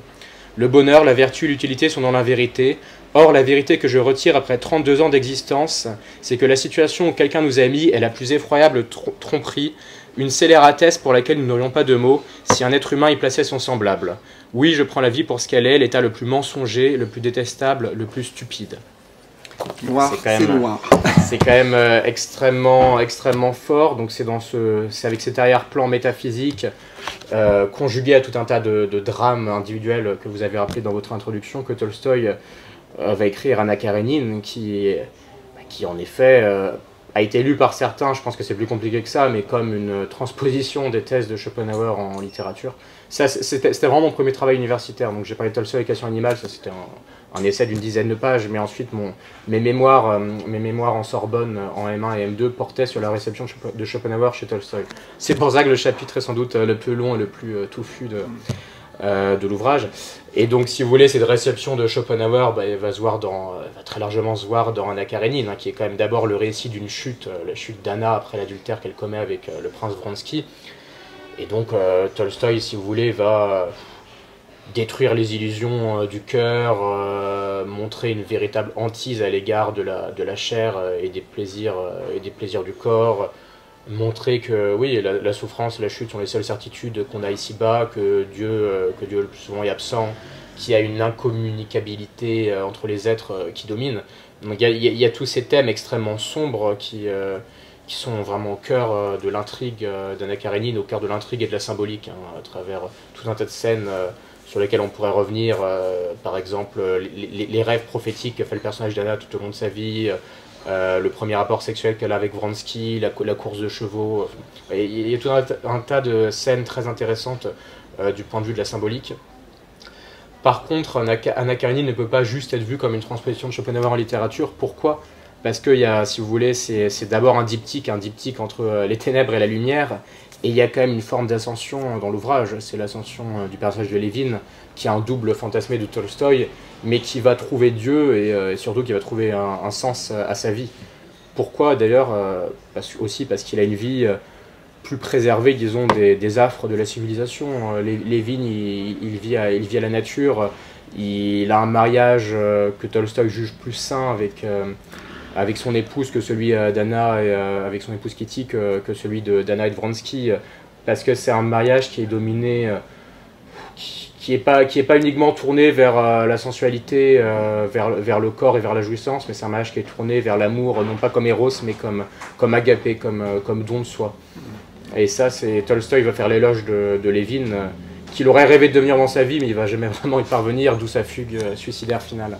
Speaker 2: Le bonheur, la vertu, l'utilité sont dans la vérité. Or, la vérité que je retire après 32 ans d'existence, c'est que la situation où quelqu'un nous a mis est la plus effroyable tromperie, une scélératesse pour laquelle nous n'aurions pas de mots si un être humain y plaçait son semblable. Oui, je prends la vie pour ce qu'elle est, l'état le plus mensonger, le plus détestable, le plus stupide.
Speaker 1: Noir, c'est noir.
Speaker 2: C'est quand même extrêmement fort. Donc c'est avec cet arrière-plan métaphysique conjugué à tout un tas de drames individuels que vous avez rappelé dans votre introduction que Tolstoï va écrire Anna Karénine, qui en effet a été lu par certains, je pense que c'est plus compliqué que ça, mais comme une transposition des thèses de Schopenhauer en littérature. C'était vraiment mon premier travail universitaire, donc j'ai parlé de Tolstoï et Question animale, ça c'était un essai d'une dizaine de pages, mais ensuite mes mémoires en Sorbonne en M1 et M2 portaient sur la réception de Schopenhauer chez Tolstoï. C'est pour ça que le chapitre est sans doute le plus long et le plus touffu de l'ouvrage. Et donc, si vous voulez, cette réception de Schopenhauer, elle va très largement se voir dans Anna Karénine, hein, qui est quand même d'abord le récit d'une chute, la chute d'Anna après l'adultère qu'elle commet avec le prince Vronsky. Et donc, Tolstoï, si vous voulez, va détruire les illusions du cœur, montrer une véritable hantise à l'égard de la chair et des plaisirs du corps, montrer que oui, la souffrance et la chute sont les seules certitudes qu'on a ici-bas, que Dieu le plus souvent est absent, qu'il y a une incommunicabilité entre les êtres qui dominent. Donc il y a tous ces thèmes extrêmement sombres qui sont vraiment au cœur de l'intrigue d'Anna Karénine, au cœur de l'intrigue et de la symbolique, hein, à travers tout un tas de scènes sur lesquelles on pourrait revenir, par exemple les rêves prophétiques que fait le personnage d'Anna tout au long de sa vie, le premier rapport sexuel qu'elle a avec Vronsky, la course de chevaux. Il y a tout un tas de scènes très intéressantes du point de vue de la symbolique. Par contre, Anna Karénine ne peut pas juste être vue comme une transposition de Schopenhauer en littérature. Pourquoi ? Parce que, si vous voulez, c'est d'abord un diptyque entre les ténèbres et la lumière, et il y a quand même une forme d'ascension dans l'ouvrage. C'est l'ascension du personnage de Lévin, qui a un double fantasmé de Tolstoï, mais qui va trouver Dieu et surtout qui va trouver un sens à sa vie. Pourquoi d'ailleurs aussi parce qu'il a une vie plus préservée, disons, des affres de la civilisation. Lévin, il vit à la nature, Il a un mariage que Tolstoï juge plus sain avec son épouse que celui d'Anna et avec son épouse Kitty que celui d'Anna et de Vronsky, parce que c'est un mariage qui est dominé, qui est pas uniquement tourné vers la sensualité, vers le corps et vers la jouissance, mais c'est un mariage qui est tourné vers l'amour, non pas comme Eros, mais comme agapé, comme don de soi. Et ça, Tolstoï va faire l'éloge de Lévin, qu'il aurait rêvé de devenir dans sa vie, mais il va jamais vraiment y parvenir, d'où sa fugue suicidaire finale.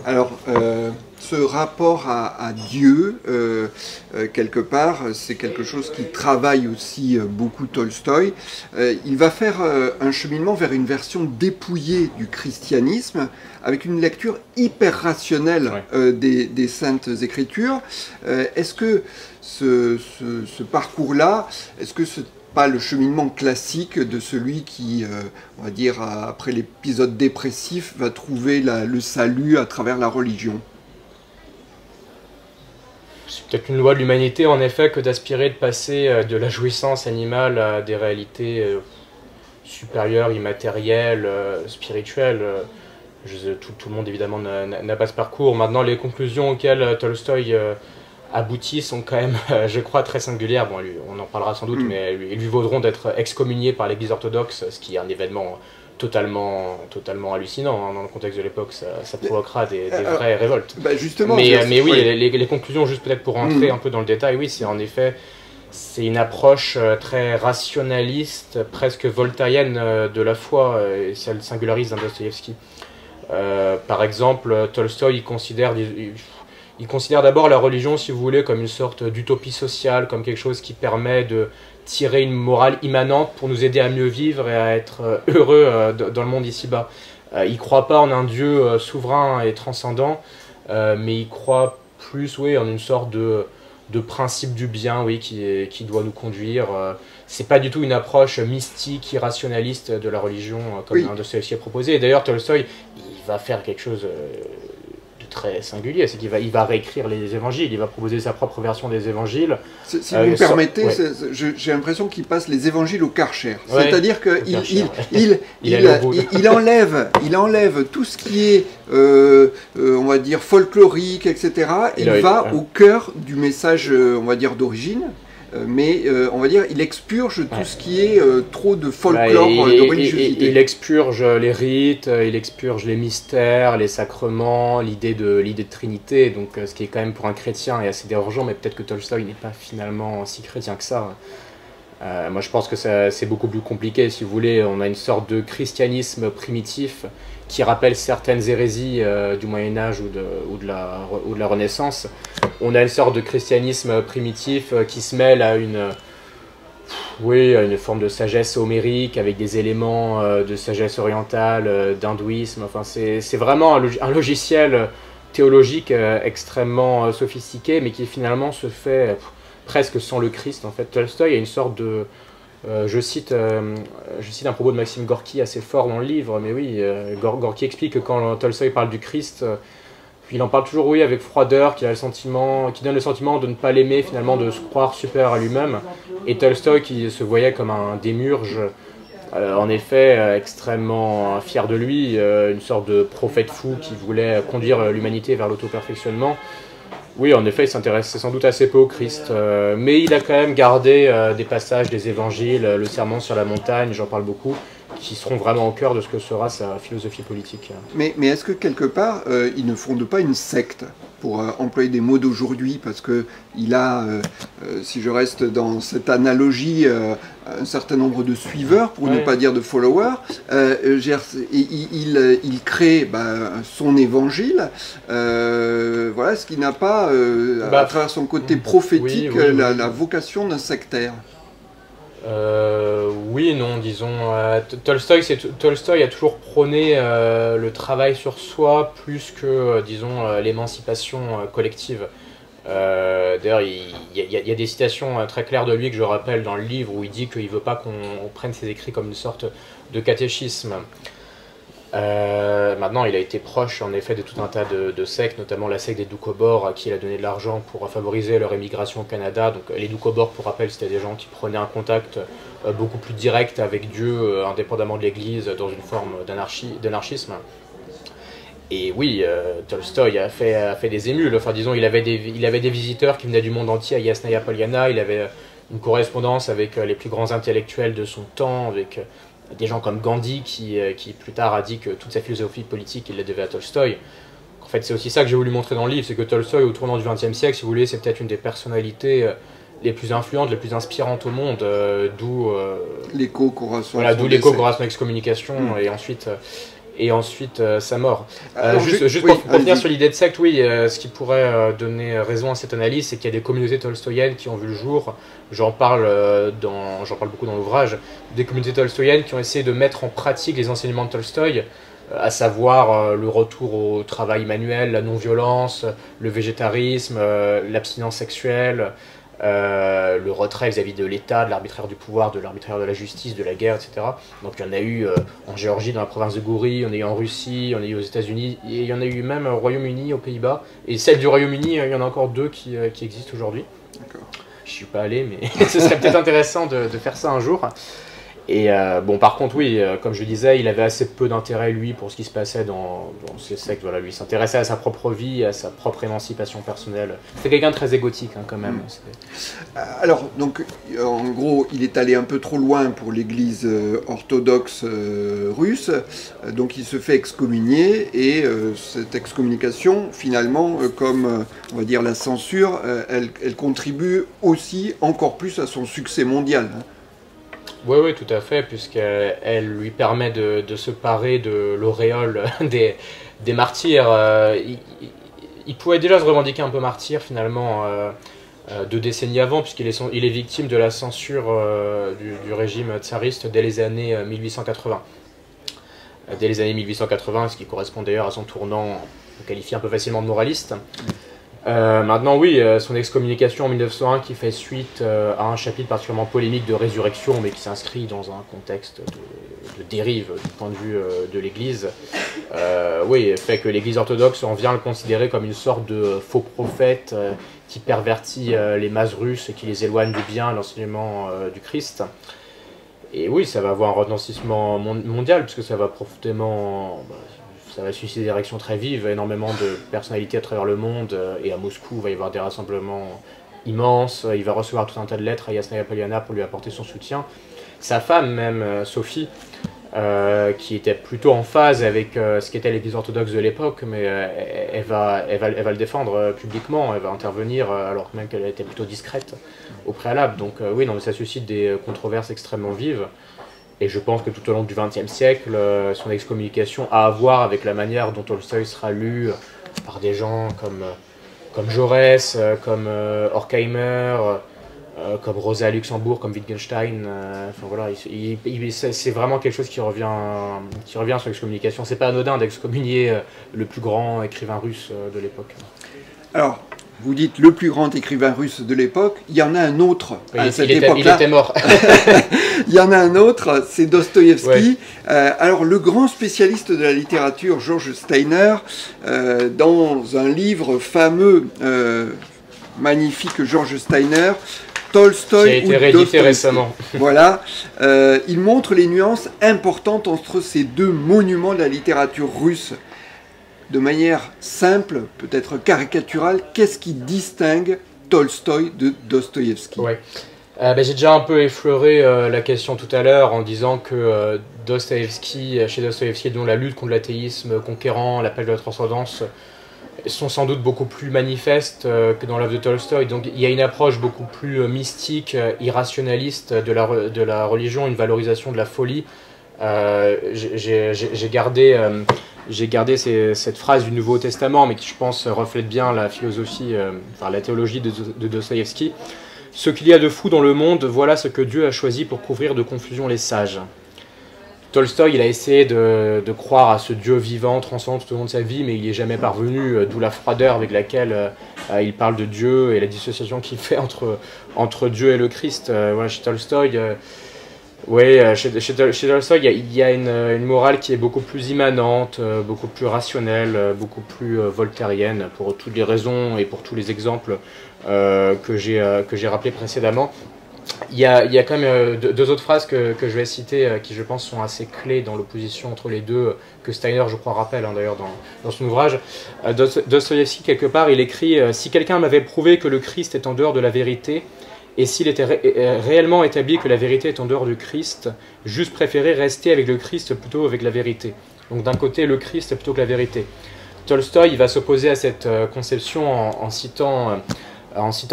Speaker 1: Alors, ce rapport à Dieu, quelque part, c'est quelque chose qui travaille aussi beaucoup Tolstoï. Il va faire un cheminement vers une version dépouillée du christianisme, avec une lecture hyper rationnelle des Saintes Écritures. Est-ce que ce parcours-là, est-ce que c'est pas le cheminement classique de celui qui, on va dire, après l'épisode dépressif, va trouver le salut à travers la religion?
Speaker 2: C'est peut-être une loi de l'humanité, en effet, que d'aspirer de passer de la jouissance animale à des réalités supérieures, immatérielles, spirituelles. Tout le monde, évidemment, n'a pas ce parcours. Maintenant, les conclusions auxquelles Tolstoï aboutit sont quand même, je crois, très singulières. Bon, on en parlera sans doute, mais ils lui vaudront d'être excommunié par l'Église orthodoxe, ce qui est un événement totalement hallucinant. Hein. Dans le contexte de l'époque, ça provoquera des vraies révoltes.
Speaker 1: Bah justement,
Speaker 2: mais oui, les conclusions, juste peut-être pour rentrer un peu dans le détail, oui, c'est en effet, c'est une approche très rationaliste, presque voltaïenne de la foi, et celle singularise d'un Dostoïevski. Par exemple, Tolstoï, il considère d'abord la religion, si vous voulez, comme une sorte d'utopie sociale, comme quelque chose qui permet de tirer une morale immanente pour nous aider à mieux vivre et à être heureux dans le monde ici-bas. Il ne croit pas en un Dieu souverain et transcendant, mais il croit plus en une sorte de principe du bien qui doit nous conduire. C'est pas du tout une approche mystique, irrationaliste de la religion comme Dostoïevski a proposé. Et d'ailleurs, Tolstoï, il va faire quelque chose très singulier, c'est qu'il va réécrire les évangiles, il va proposer sa propre version des évangiles.
Speaker 1: Si vous me permettez, j'ai l'impression qu'il passe les évangiles au Karcher. C'est-à-dire qu'il enlève tout ce qui est, on va dire, folklorique, etc. Il va au cœur du message, on va dire, d'origine. Mais on va dire, il expurge tout ce qui est trop de folklore, de religiosité.
Speaker 2: Il expurge les rites, il expurge les mystères, les sacrements, l'idée de Trinité, donc ce qui est quand même pour un chrétien est assez dérangeant, mais peut-être que Tolstoï n'est pas finalement si chrétien que ça. Moi je pense que c'est beaucoup plus compliqué, si vous voulez. On a une sorte de christianisme primitif qui rappelle certaines hérésies du Moyen-Âge ou de la Renaissance. On a une sorte de christianisme primitif qui se mêle à une forme de sagesse homérique avec des éléments de sagesse orientale, d'hindouisme. Enfin, c'est vraiment un logiciel théologique extrêmement sophistiqué, mais qui finalement se fait presque sans le Christ. En fait, Tolstoï a une sorte de... je cite un propos de Maxime Gorky assez fort dans le livre, mais oui, Gorky explique que quand Tolstoï parle du Christ, il en parle toujours avec froideur, qui donne le sentiment de ne pas l'aimer, finalement de se croire supérieur à lui-même. Et Tolstoï, qui se voyait comme un démiurge, en effet extrêmement fier de lui, une sorte de prophète fou qui voulait conduire l'humanité vers l'auto-perfectionnement. Oui, en effet, il s'intéressait sans doute assez peu au Christ, mais il a quand même gardé des passages des évangiles, le sermon sur la montagne, j'en parle beaucoup, qui seront vraiment au cœur de ce que sera sa philosophie politique.
Speaker 1: Mais est-ce que quelque part, il ne fonde pas une secte, pour employer des mots d'aujourd'hui, parce qu'il a, si je reste dans cette analogie, un certain nombre de suiveurs, pour ne pas dire de followers. Il crée son évangile, voilà, ce qui n'a pas, à travers son côté prophétique, la vocation d'un sectaire.
Speaker 2: Oui et non, disons. Tolstoï a toujours prôné le travail sur soi plus que, disons, l'émancipation collective. D'ailleurs, il y a des citations très claires de lui que je rappelle dans le livre où il dit qu'il ne veut pas qu'on prenne ses écrits comme une sorte de catéchisme. Maintenant, il a été proche en effet de tout un tas de sectes, notamment la secte des Doukhobors, à qui il a donné de l'argent pour favoriser leur émigration au Canada. Donc, les Doukhobors, pour rappel, c'était des gens qui prenaient un contact beaucoup plus direct avec Dieu, indépendamment de l'Église, dans une forme d'anarchisme. Et oui, Tolstoï a fait des émules. Enfin, disons, il avait des visiteurs qui venaient du monde entier à Yasnaya Polyana. Il avait une correspondance avec les plus grands intellectuels de son temps, avec des gens comme Gandhi, qui plus tard a dit que toute sa philosophie politique, il la devait à Tolstoï. En fait, c'est aussi ça que j'ai voulu montrer dans le livre, c'est que Tolstoï, au tournant du XXe siècle, si vous voulez, c'est peut-être une des personnalités les plus influentes, les plus inspirantes au monde, d'où
Speaker 1: l'écho qu'on reçoit.
Speaker 2: Voilà, d'où l'écho qu'on reçoit avec Excommunication, et ensuite sa mort. Juste pour revenir sur l'idée de secte, oui, ce qui pourrait donner raison à cette analyse, c'est qu'il y a des communautés tolstoïennes qui ont vu le jour. J'en parle beaucoup dans l'ouvrage, des communautés tolstoïennes qui ont essayé de mettre en pratique les enseignements de Tolstoï, à savoir le retour au travail manuel, la non-violence, le végétarisme, l'abstinence sexuelle, le retrait vis-à-vis de l'État, de l'arbitraire du pouvoir, de l'arbitraire de la justice, de la guerre, etc. Donc il y en a eu en Géorgie, dans la province de Goury, il y en a eu en Russie, il y en a eu aux États-Unis, et il y en a eu même au Royaume-Uni, aux Pays-Bas. Et celle du Royaume-Uni, il y en a encore 2 qui existent aujourd'hui. Je suis pas allé, mais ce serait peut-être intéressant de faire ça un jour. Et bon, par contre, oui, comme je disais, il avait assez peu d'intérêt, lui, pour ce qui se passait dans ces sectes. Voilà, lui, il s'intéressait à sa propre vie, à sa propre émancipation personnelle. C'est quelqu'un de très égotique, hein, quand même.
Speaker 1: Alors, donc, en gros, il est allé un peu trop loin pour l'église orthodoxe russe, donc il se fait excommunier, et cette excommunication, finalement, comme, on va dire, la censure, elle contribue aussi encore plus à son succès mondial, hein.
Speaker 2: Oui, tout à fait, puisqu'elle lui permet de se parer de l'auréole des martyrs. Il pouvait déjà se revendiquer un peu martyr, finalement, 2 décennies avant, puisqu'il est victime de la censure du régime tsariste dès les années 1880. Dès les années 1880, ce qui correspond d'ailleurs à son tournant, on qualifie un peu facilement de moraliste. Maintenant, oui, son excommunication en 1901 qui fait suite à un chapitre particulièrement polémique de résurrection, mais qui s'inscrit dans un contexte de dérive du point de vue de l'Église, oui, fait que l'Église orthodoxe en vient le considérer comme une sorte de faux prophète qui pervertit les masses russes et qui les éloigne du bien, l'enseignement du Christ. Et oui, ça va avoir un retentissement mondial, puisque ça va profondément... ça va susciter des réactions très vives, énormément de personnalités à travers le monde, et à Moscou, il va y avoir des rassemblements immenses, il va recevoir tout un tas de lettres à Yasnaya Polyana pour lui apporter son soutien. Sa femme même, Sophie, qui était plutôt en phase avec ce qu'était l'Église orthodoxe de l'époque, mais elle va le défendre publiquement, elle va intervenir alors même qu'elle était plutôt discrète au préalable. Donc oui, non, mais ça suscite des controverses extrêmement vives. Et je pense que tout au long du XXe siècle, son excommunication a à voir avec la manière dont Tolstoï sera lu par des gens comme Jaurès, comme Horkheimer, comme Rosa Luxembourg, comme Wittgenstein. Enfin voilà, c'est vraiment quelque chose qui revient sur l'excommunication. C'est pas anodin d'excommunier le plus grand écrivain russe de l'époque.
Speaker 1: Alors, vous dites le plus grand écrivain russe de l'époque, il y en a un autre à cette époque-là.
Speaker 2: Il était mort.
Speaker 1: Il y en a un autre, c'est Dostoïevski. Ouais. Alors, le grand spécialiste de la littérature, George Steiner, dans un livre fameux, magnifique, George Steiner, Tolstoï,
Speaker 2: qui a été réédité récemment.
Speaker 1: Voilà, il montre les nuances importantes entre ces 2 monuments de la littérature russe. De manière simple, peut-être caricaturale, qu'est-ce qui distingue Tolstoï de Dostoïevski?
Speaker 2: Ouais. J'ai déjà un peu effleuré la question tout à l'heure en disant que chez Dostoïevski, dont la lutte contre l'athéisme conquérant, l'appel de la transcendance, sont sans doute beaucoup plus manifestes que dans l'œuvre de Tolstoï. Donc il y a une approche beaucoup plus mystique, irrationaliste de la religion, une valorisation de la folie. J'ai gardé cette phrase du Nouveau Testament, mais qui, je pense, reflète bien la philosophie, la théologie de Dostoïevski. « Ce qu'il y a de fou dans le monde, voilà ce que Dieu a choisi pour couvrir de confusion les sages. » Tolstoï, il a essayé de croire à ce Dieu vivant, transcendant tout au long de sa vie, mais il n'y est jamais parvenu, d'où la froideur avec laquelle il parle de Dieu et la dissociation qu'il fait entre Dieu et le Christ. Voilà, chez Tolstoï, Oui, chez Tolstoï, il y a une morale qui est beaucoup plus immanente, beaucoup plus rationnelle, beaucoup plus voltairienne, pour toutes les raisons et pour tous les exemples que j'ai rappelés précédemment. Il y a quand même deux autres phrases que je vais citer qui, je pense, sont assez clés dans l'opposition entre les deux, que Steiner, je crois, rappelle d'ailleurs dans son ouvrage. Dostoïevski, quelque part, il écrit Si quelqu'un m'avait prouvé que le Christ est en dehors de la vérité, et s'il était réellement établi que la vérité est en dehors du Christ, j'eusse préféré rester avec le Christ plutôt avec la vérité. Donc d'un côté, le Christ plutôt que la vérité. Tolstoï il va s'opposer à cette conception en citant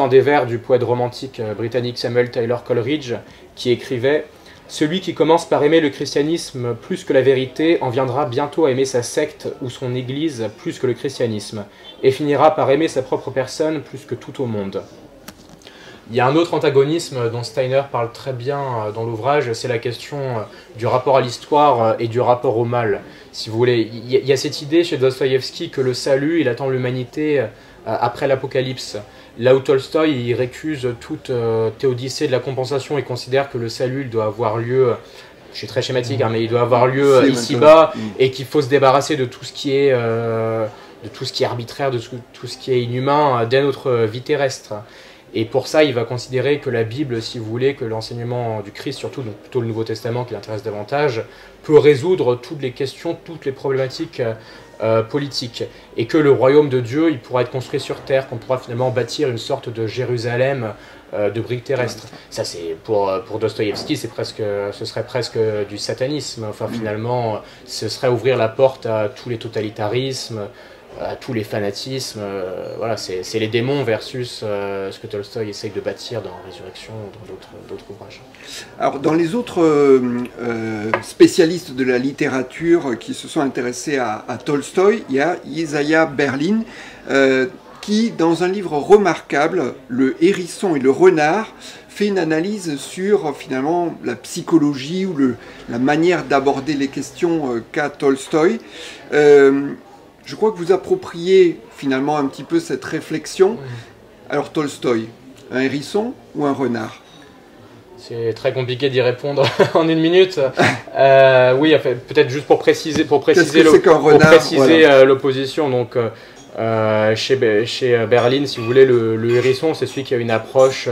Speaker 2: des vers du poète romantique britannique Samuel Taylor Coleridge, qui écrivait « Celui qui commence par aimer le christianisme plus que la vérité en viendra bientôt à aimer sa secte ou son église plus que le christianisme, et finira par aimer sa propre personne plus que tout au monde. » Il y a un autre antagonisme dont Steiner parle très bien dans l'ouvrage, c'est la question du rapport à l'histoire et du rapport au mal. Si vous voulez, il y a cette idée chez Dostoïevski que le salut, il attend l'humanité après l'apocalypse. Là où Tolstoï, il récuse toute théodicée de la compensation et considère que le salut, il doit avoir lieu, je suis très schématique, mais il doit avoir lieu ici-bas, et qu'il faut se débarrasser de tout ce qui est arbitraire, de tout ce qui est inhumain dès notre vie terrestre. Et pour ça, il va considérer que la Bible, si vous voulez, que l'enseignement du Christ, surtout, donc plutôt le Nouveau Testament qui l'intéresse davantage, peut résoudre toutes les questions, toutes les problématiques politiques. Et que le royaume de Dieu, il pourra être construit sur terre, qu'on pourra finalement bâtir une sorte de Jérusalem de briques terrestres. Ça, c'est pour Dostoïevski, ce serait presque du satanisme. Enfin, finalement, ce serait ouvrir la porte à tous les totalitarismes, à tous les fanatismes. Voilà, c'est les démons versus ce que Tolstoï essaye de bâtir dans Résurrection ou dans d'autres ouvrages.
Speaker 1: Alors, dans les autres spécialistes de la littérature qui se sont intéressés à Tolstoï, il y a Isaiah Berlin, qui, dans un livre remarquable, Le Hérisson et le Renard, fait une analyse sur finalement la psychologie ou la manière d'aborder les questions qu'a Tolstoï. Je crois que vous appropriez finalement un petit peu cette réflexion. Alors Tolstoï, un hérisson ou un renard?
Speaker 2: C'est très compliqué d'y répondre en une minute. Oui, enfin, peut-être juste pour préciser l'opposition. Donc, chez Berlin, si vous voulez, le hérisson, c'est celui qui a une approche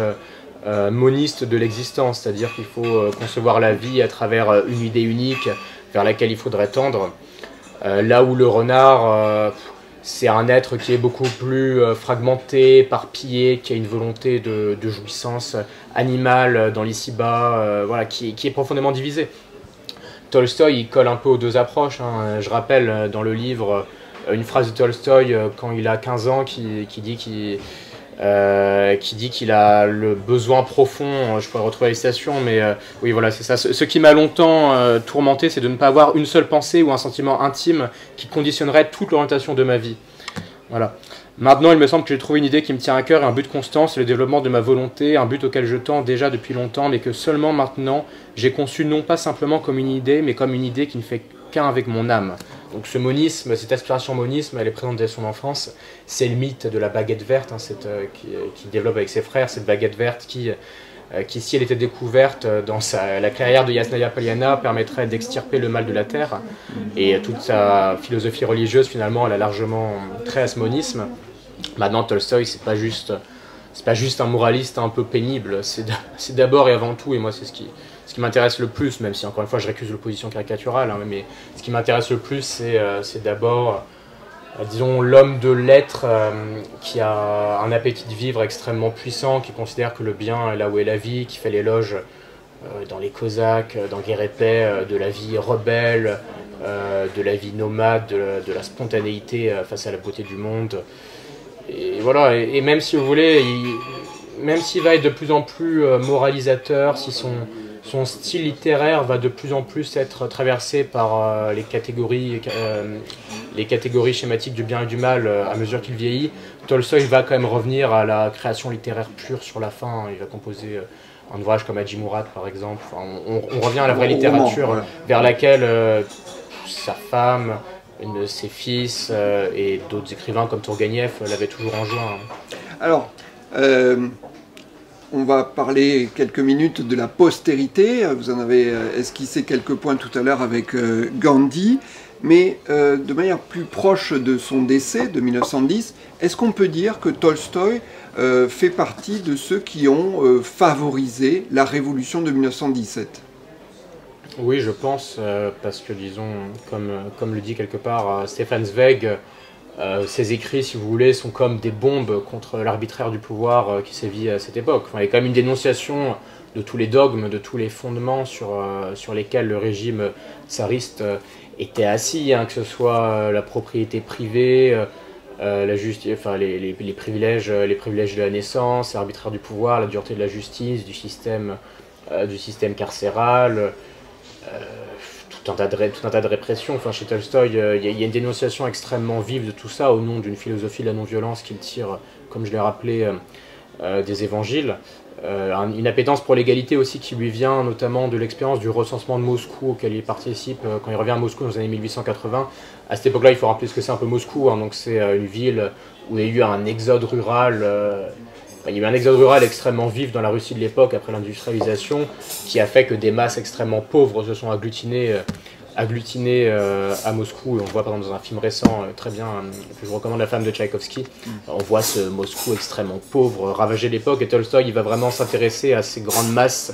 Speaker 2: moniste de l'existence, c'est-à-dire qu'il faut concevoir la vie à travers une idée unique vers laquelle il faudrait tendre. Là où le renard, c'est un être qui est beaucoup plus fragmenté, éparpillé, qui a une volonté de jouissance animale dans l'ici-bas, voilà, qui est profondément divisé. Tolstoï, il colle un peu aux deux approches. Je rappelle dans le livre une phrase de Tolstoï quand il a 15 ans qui dit qu'il a le besoin profond, je pourrais retrouver les citations, mais oui, voilà, c'est ça. Ce qui m'a longtemps tourmenté, c'est de ne pas avoir une seule pensée ou un sentiment intime qui conditionnerait toute l'orientation de ma vie. Voilà. Maintenant, il me semble que j'ai trouvé une idée qui me tient à cœur et un but constant, c'est le développement de ma volonté, un but auquel je tends déjà depuis longtemps, mais que seulement maintenant, j'ai conçu non pas simplement comme une idée, mais comme une idée qui ne fait qu'un avec mon âme. Donc ce monisme, cette aspiration monisme, elle est présente dès son enfance. C'est le mythe de la baguette verte, qui développe avec ses frères, cette baguette verte qui si elle était découverte dans la clairière de Yasnaya Polyana, permettrait d'extirper le mal de la terre. Et toute sa philosophie religieuse, finalement, elle a largement trait à ce monisme. Maintenant, Tolstoï, c'est pas juste un moraliste un peu pénible, c'est d'abord et avant tout, et moi c'est ce qui m'intéresse le plus, même si encore une fois je récuse l'opposition caricaturale, mais ce qui m'intéresse le plus, c'est d'abord, disons, l'homme de lettres qui a un appétit de vivre extrêmement puissant, qui considère que le bien est là où est la vie, qui fait l'éloge dans les Cosaques, dans Guerre et Paix, de la vie rebelle, de la vie nomade, de la spontanéité face à la beauté du monde. Et voilà, et même si vous voulez, même s'il va être de plus en plus moralisateur, si son style littéraire va de plus en plus être traversé par les catégories schématiques du bien et du mal à mesure qu'il vieillit, Tolstoï va quand même revenir à la création littéraire pure sur la fin. Il va composer un ouvrage comme Hadji Mourad par exemple. Enfin, on revient à la vraie littérature vers laquelle sa femme, ses fils et d'autres écrivains comme Tourguenieff l'avaient toujours enjoint.
Speaker 1: Alors, on va parler quelques minutes de la postérité. Vous en avez esquissé quelques points tout à l'heure avec Gandhi. Mais de manière plus proche de son décès de 1910, est-ce qu'on peut dire que Tolstoï fait partie de ceux qui ont favorisé la révolution de 1917?
Speaker 2: Oui, je pense, parce que, disons, comme le dit quelque part Stefan Zweig, ses écrits, si vous voulez, sont comme des bombes contre l'arbitraire du pouvoir qui sévit à cette époque. Enfin, il y a quand même une dénonciation de tous les dogmes, de tous les fondements sur lesquels le régime tsariste était assis, hein, que ce soit la propriété privée, la enfin, les privilèges de la naissance, l'arbitraire du pouvoir, la dureté de la justice, du système carcéral, tout un tas de répressions. Enfin, chez Tolstoï, il y a une dénonciation extrêmement vive de tout ça au nom d'une philosophie de la non-violence qu'il tire, comme je l'ai rappelé, des évangiles. Une appétence pour l'égalité aussi qui lui vient notamment de l'expérience du recensement de Moscou auquel il participe quand il revient à Moscou dans les années 1880. À cette époque-là, il faut rappeler ce que c'est un peu Moscou, hein, donc c'est une ville où il y a eu un exode rural. Il y a eu un exode rural extrêmement vif dans la Russie de l'époque après l'industrialisation qui a fait que des masses extrêmement pauvres se sont agglutinées à Moscou. Et on voit par exemple dans un film récent très bien, que je vous recommande, La femme de Tchaïkovski, on voit ce Moscou extrêmement pauvre ravager l'époque, et Tolstoï il va vraiment s'intéresser à ces grandes masses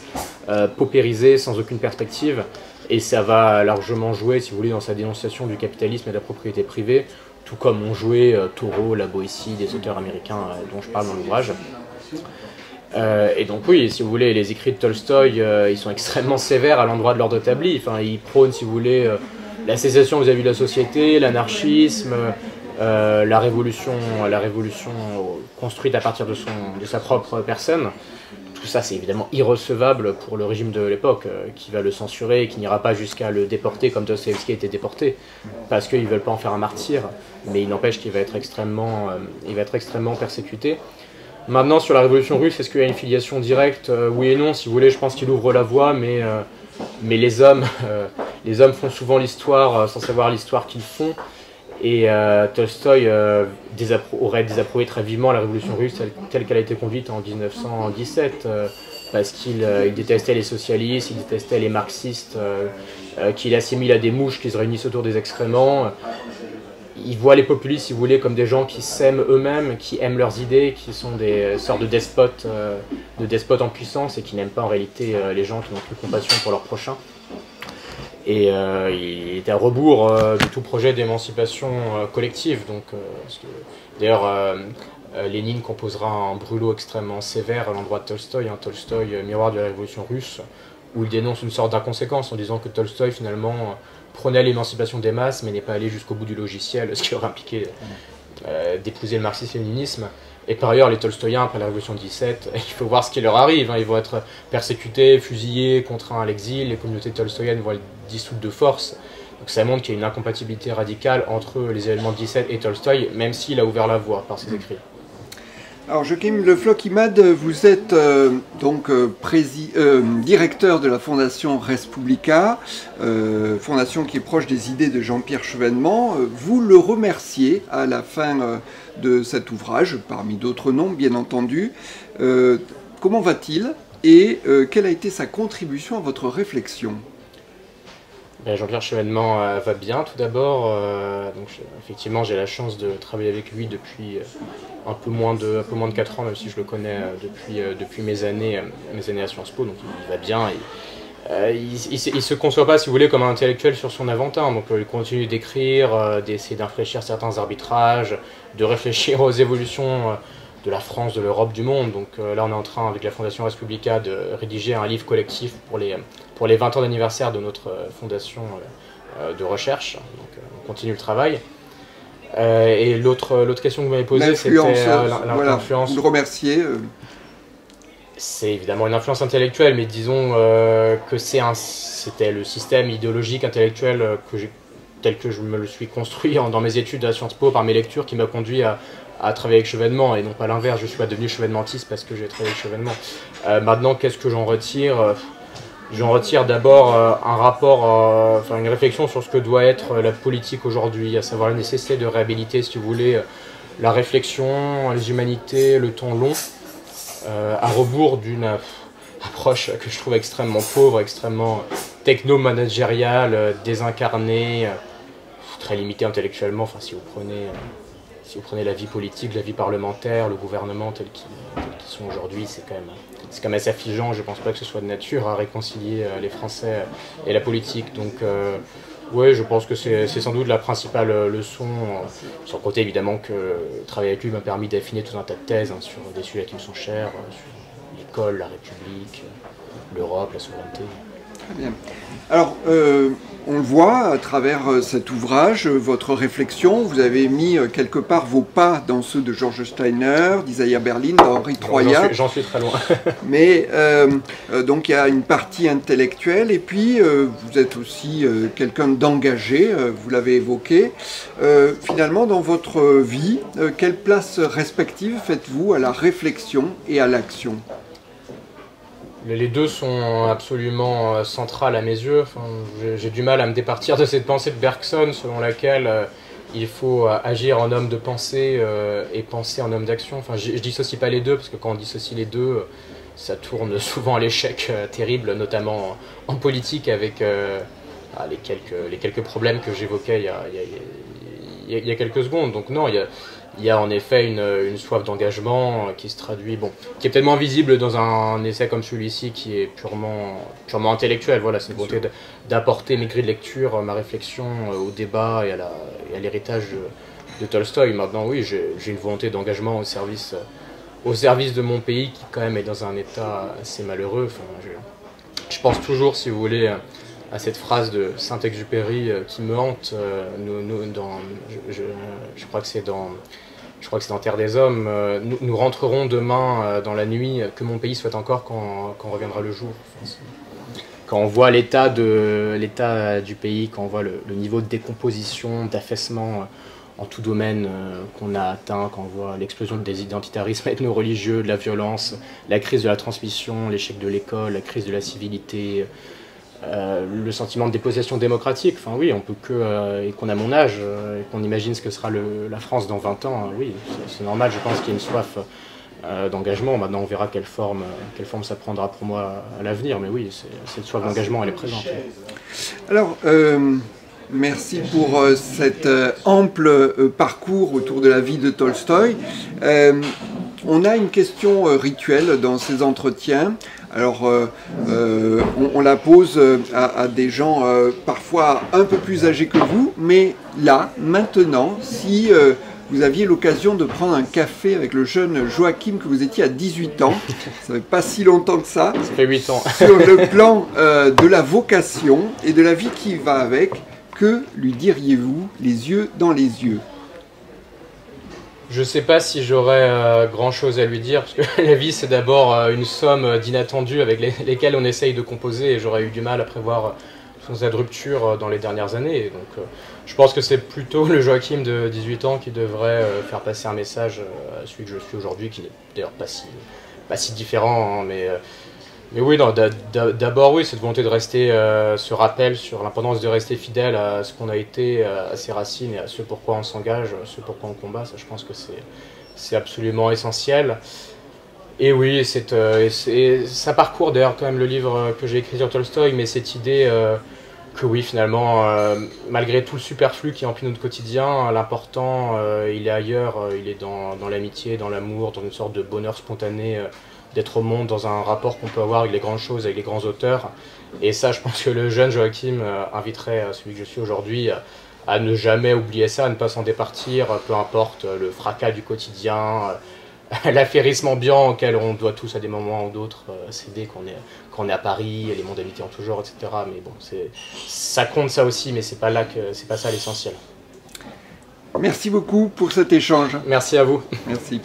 Speaker 2: paupérisées sans aucune perspective, et ça va largement jouer, si vous voulez, dans sa dénonciation du capitalisme et de la propriété privée, tout comme ont joué Thoreau, La Boétie, des auteurs américains dont je parle dans l'ouvrage. Et donc oui, si vous voulez, les écrits de Tolstoï, ils sont extrêmement sévères à l'endroit de l'ordre établi. Enfin, ils prônent, si vous voulez, la sécession vis-à-vis de la société, l'anarchisme, la révolution construite à partir de sa propre personne. Tout ça, c'est évidemment irrecevable pour le régime de l'époque, qui va le censurer et qui n'ira pas jusqu'à le déporter comme Dostoïevski a été déporté, parce qu'ils ne veulent pas en faire un martyr, mais il n'empêche qu'il va être extrêmement persécuté. Maintenant, sur la révolution russe, est-ce qu'il y a une filiation directe? Oui et non, si vous voulez, je pense qu'il ouvre la voie, mais les hommes font souvent l'histoire sans savoir l'histoire qu'ils font. Et Tolstoï aurait désapprouvé très vivement la révolution russe telle qu'elle a été conduite en 1917, parce qu'il détestait les socialistes, il détestait les marxistes, qu'il assimile à des mouches qui se réunissent autour des excréments. Il voit les populistes, si vous voulez, comme des gens qui s'aiment eux-mêmes, qui aiment leurs idées, qui sont des sortes de despotes en puissance et qui n'aiment pas en réalité les gens qui n'ont plus compassion pour leurs prochains. Et il est à rebours de tout projet d'émancipation collective. D'ailleurs, Lénine composera un brûlot extrêmement sévère à l'endroit de Tolstoï, Tolstoï, miroir de la révolution russe, où il dénonce une sorte d'inconséquence en disant que Tolstoï finalement prônait l'émancipation des masses mais n'est pas allé jusqu'au bout du logiciel, ce qui aurait impliqué d'épouser le marxisme-léninisme. Et par ailleurs, les Tolstoïens, après la révolution de 17, il faut voir ce qui leur arrive. Ils vont être persécutés, fusillés, contraints à l'exil. Les communautés tolstoïennes vont être dissoutes de force. Donc ça montre qu'il y a une incompatibilité radicale entre les événements de 17 et Tolstoï, même s'il a ouvert la voie par ses écrits.
Speaker 1: Alors Joachim Le Floch-Imad, vous êtes directeur de la Fondation Res Publica, fondation qui est proche des idées de Jean-Pierre Chevènement. Vous le remerciez à la fin de cet ouvrage, parmi d'autres noms bien entendu. Comment va-t-il et quelle a été sa contribution à votre réflexion?
Speaker 2: Jean-Pierre Chevènement va bien tout d'abord. Effectivement, j'ai la chance de travailler avec lui depuis un peu moins de 4 ans, même si je le connais depuis mes années à Sciences Po. Donc il va bien. Il se conçoit pas, si vous voulez, comme un intellectuel sur son Aventin. Donc il continue d'écrire, d'essayer d'infléchir certains arbitrages, de réfléchir aux évolutions de la France, de l'Europe, du monde. Donc là, on est en train, avec la Fondation Res Publica, de rédiger un livre collectif pour les 20 ans d'anniversaire de notre fondation de recherche. Donc on continue le travail. Et l'autre question que vous m'avez posée, c'était l'influence.
Speaker 1: Vous le remerciez.
Speaker 2: C'est évidemment une influence intellectuelle, mais disons que c'était le système idéologique intellectuel tel que je me le suis construit dans mes études à Sciences Po, par mes lectures, qui m'a conduit à travailler avec Chevènement, et non pas l'inverse. Je suis pas devenu chevènementiste parce que j'ai travaillé avec Chevènement. Maintenant, qu'est-ce que j'en retire? J'en retire d'abord un rapport, une réflexion sur ce que doit être la politique aujourd'hui, à savoir la nécessité de réhabiliter, si vous voulez, la réflexion, les humanités, le temps long, à rebours d'une approche que je trouve extrêmement pauvre, extrêmement techno-managériale, désincarnée, très limitée intellectuellement. Enfin, si vous prenez la vie politique, la vie parlementaire, le gouvernement tels qu'ils sont aujourd'hui, c'est quand même assez affligeant. Je ne pense pas que ce soit de nature à réconcilier les Français et la politique. Donc, oui, je pense que c'est sans doute la principale leçon, sans compter évidemment que travailler avec lui m'a permis d'affiner tout un tas de thèses sur des sujets qui me sont chers, sur l'école, la République, l'Europe, la souveraineté.
Speaker 1: Très bien. Alors, on le voit à travers cet ouvrage, votre réflexion, vous avez mis quelque part vos pas dans ceux de George Steiner, d'Isaiah Berlin, d'Henri Troyat.
Speaker 2: J'en suis très loin.
Speaker 1: Mais donc il y a une partie intellectuelle et puis vous êtes aussi quelqu'un d'engagé, vous l'avez évoqué. Finalement, dans votre vie, quelle place respective faites-vous à la réflexion et à l'action ?
Speaker 2: Les deux sont absolument centrales à mes yeux. Enfin, j'ai du mal à me départir de cette pensée de Bergson selon laquelle il faut agir en homme de pensée et penser en homme d'action. Enfin, je dissocie pas les deux, parce que quand on dissocie les deux, ça tourne souvent à l'échec terrible, notamment en politique avec les quelques problèmes que j'évoquais il y a quelques secondes. Donc non, il y a en effet une soif d'engagement qui se traduit, qui est peut-être moins visible dans un essai comme celui-ci qui est purement intellectuel. Voilà, c'est une volonté d'apporter mes grilles de lecture, ma réflexion au débat et à l'héritage de Tolstoï. Maintenant, oui, j'ai une volonté d'engagement au service de mon pays qui quand même est dans un état assez malheureux. Enfin, je pense toujours, si vous voulez, à cette phrase de Saint-Exupéry qui me hante. Je crois que c'est dans Terre des Hommes. Nous rentrerons demain dans la nuit, que mon pays souhaite encore quand reviendra le jour. Enfin, quand on voit l'état du pays, quand on voit le niveau de décomposition, d'affaissement en tout domaine qu'on a atteint, quand on voit l'explosion des identitarismes ethno-religieux, de la violence, la crise de la transmission, l'échec de l'école, la crise de la civilité, le sentiment de dépossession démocratique, enfin oui, on peut que, et qu'on a mon âge, et qu'on imagine ce que sera la France dans 20 ans, oui, c'est normal, je pense qu'il y a une soif d'engagement. Maintenant on verra quelle forme ça prendra pour moi à l'avenir, mais oui, cette soif d'engagement, elle est présente.
Speaker 1: Alors, merci pour cet ample parcours autour de la vie de Tolstoï. On a une question rituelle dans ces entretiens. Alors, on la pose à des gens parfois un peu plus âgés que vous, mais là, maintenant, si vous aviez l'occasion de prendre un café avec le jeune Joachim que vous étiez à 18 ans, ça fait pas si longtemps que ça.
Speaker 2: Ça fait 8 ans.
Speaker 1: Sur le plan de la vocation et de la vie qui va avec, que lui diriez-vous les yeux dans les yeux ?
Speaker 2: Je ne sais pas si j'aurais grand-chose à lui dire, parce que la vie c'est d'abord une somme d'inattendus avec lesquels on essaye de composer, et j'aurais eu du mal à prévoir cette rupture dans les dernières années. Donc je pense que c'est plutôt le Joachim de 18 ans qui devrait faire passer un message à celui que je suis aujourd'hui, qui n'est d'ailleurs pas si différent, hein, mais oui, d'abord oui, cette volonté de rester, ce rappel sur l'importance de rester fidèle à ce qu'on a été, à ses racines et à ce pourquoi on s'engage, ce pourquoi on combat, ça je pense que c'est absolument essentiel. Et oui, ça parcourt d'ailleurs quand même le livre que j'ai écrit sur Tolstoï, mais cette idée que oui, finalement, malgré tout le superflu qui emplit notre quotidien, l'important, il est ailleurs, il est dans l'amitié, dans l'amour, dans une sorte de bonheur spontané, d'être au monde, dans un rapport qu'on peut avoir avec les grandes choses, avec les grands auteurs. Et ça, je pense que le jeune Joachim inviterait celui que je suis aujourd'hui à ne jamais oublier ça, à ne pas s'en départir, peu importe le fracas du quotidien, l'affairisme ambiant auquel on doit tous à des moments ou d'autres céder, quand on est à Paris, les mondanités en tout genre, etc. Mais bon, ça compte ça aussi, mais c'est pas ça l'essentiel.
Speaker 1: Merci beaucoup pour cet échange.
Speaker 2: Merci à vous.
Speaker 1: Merci.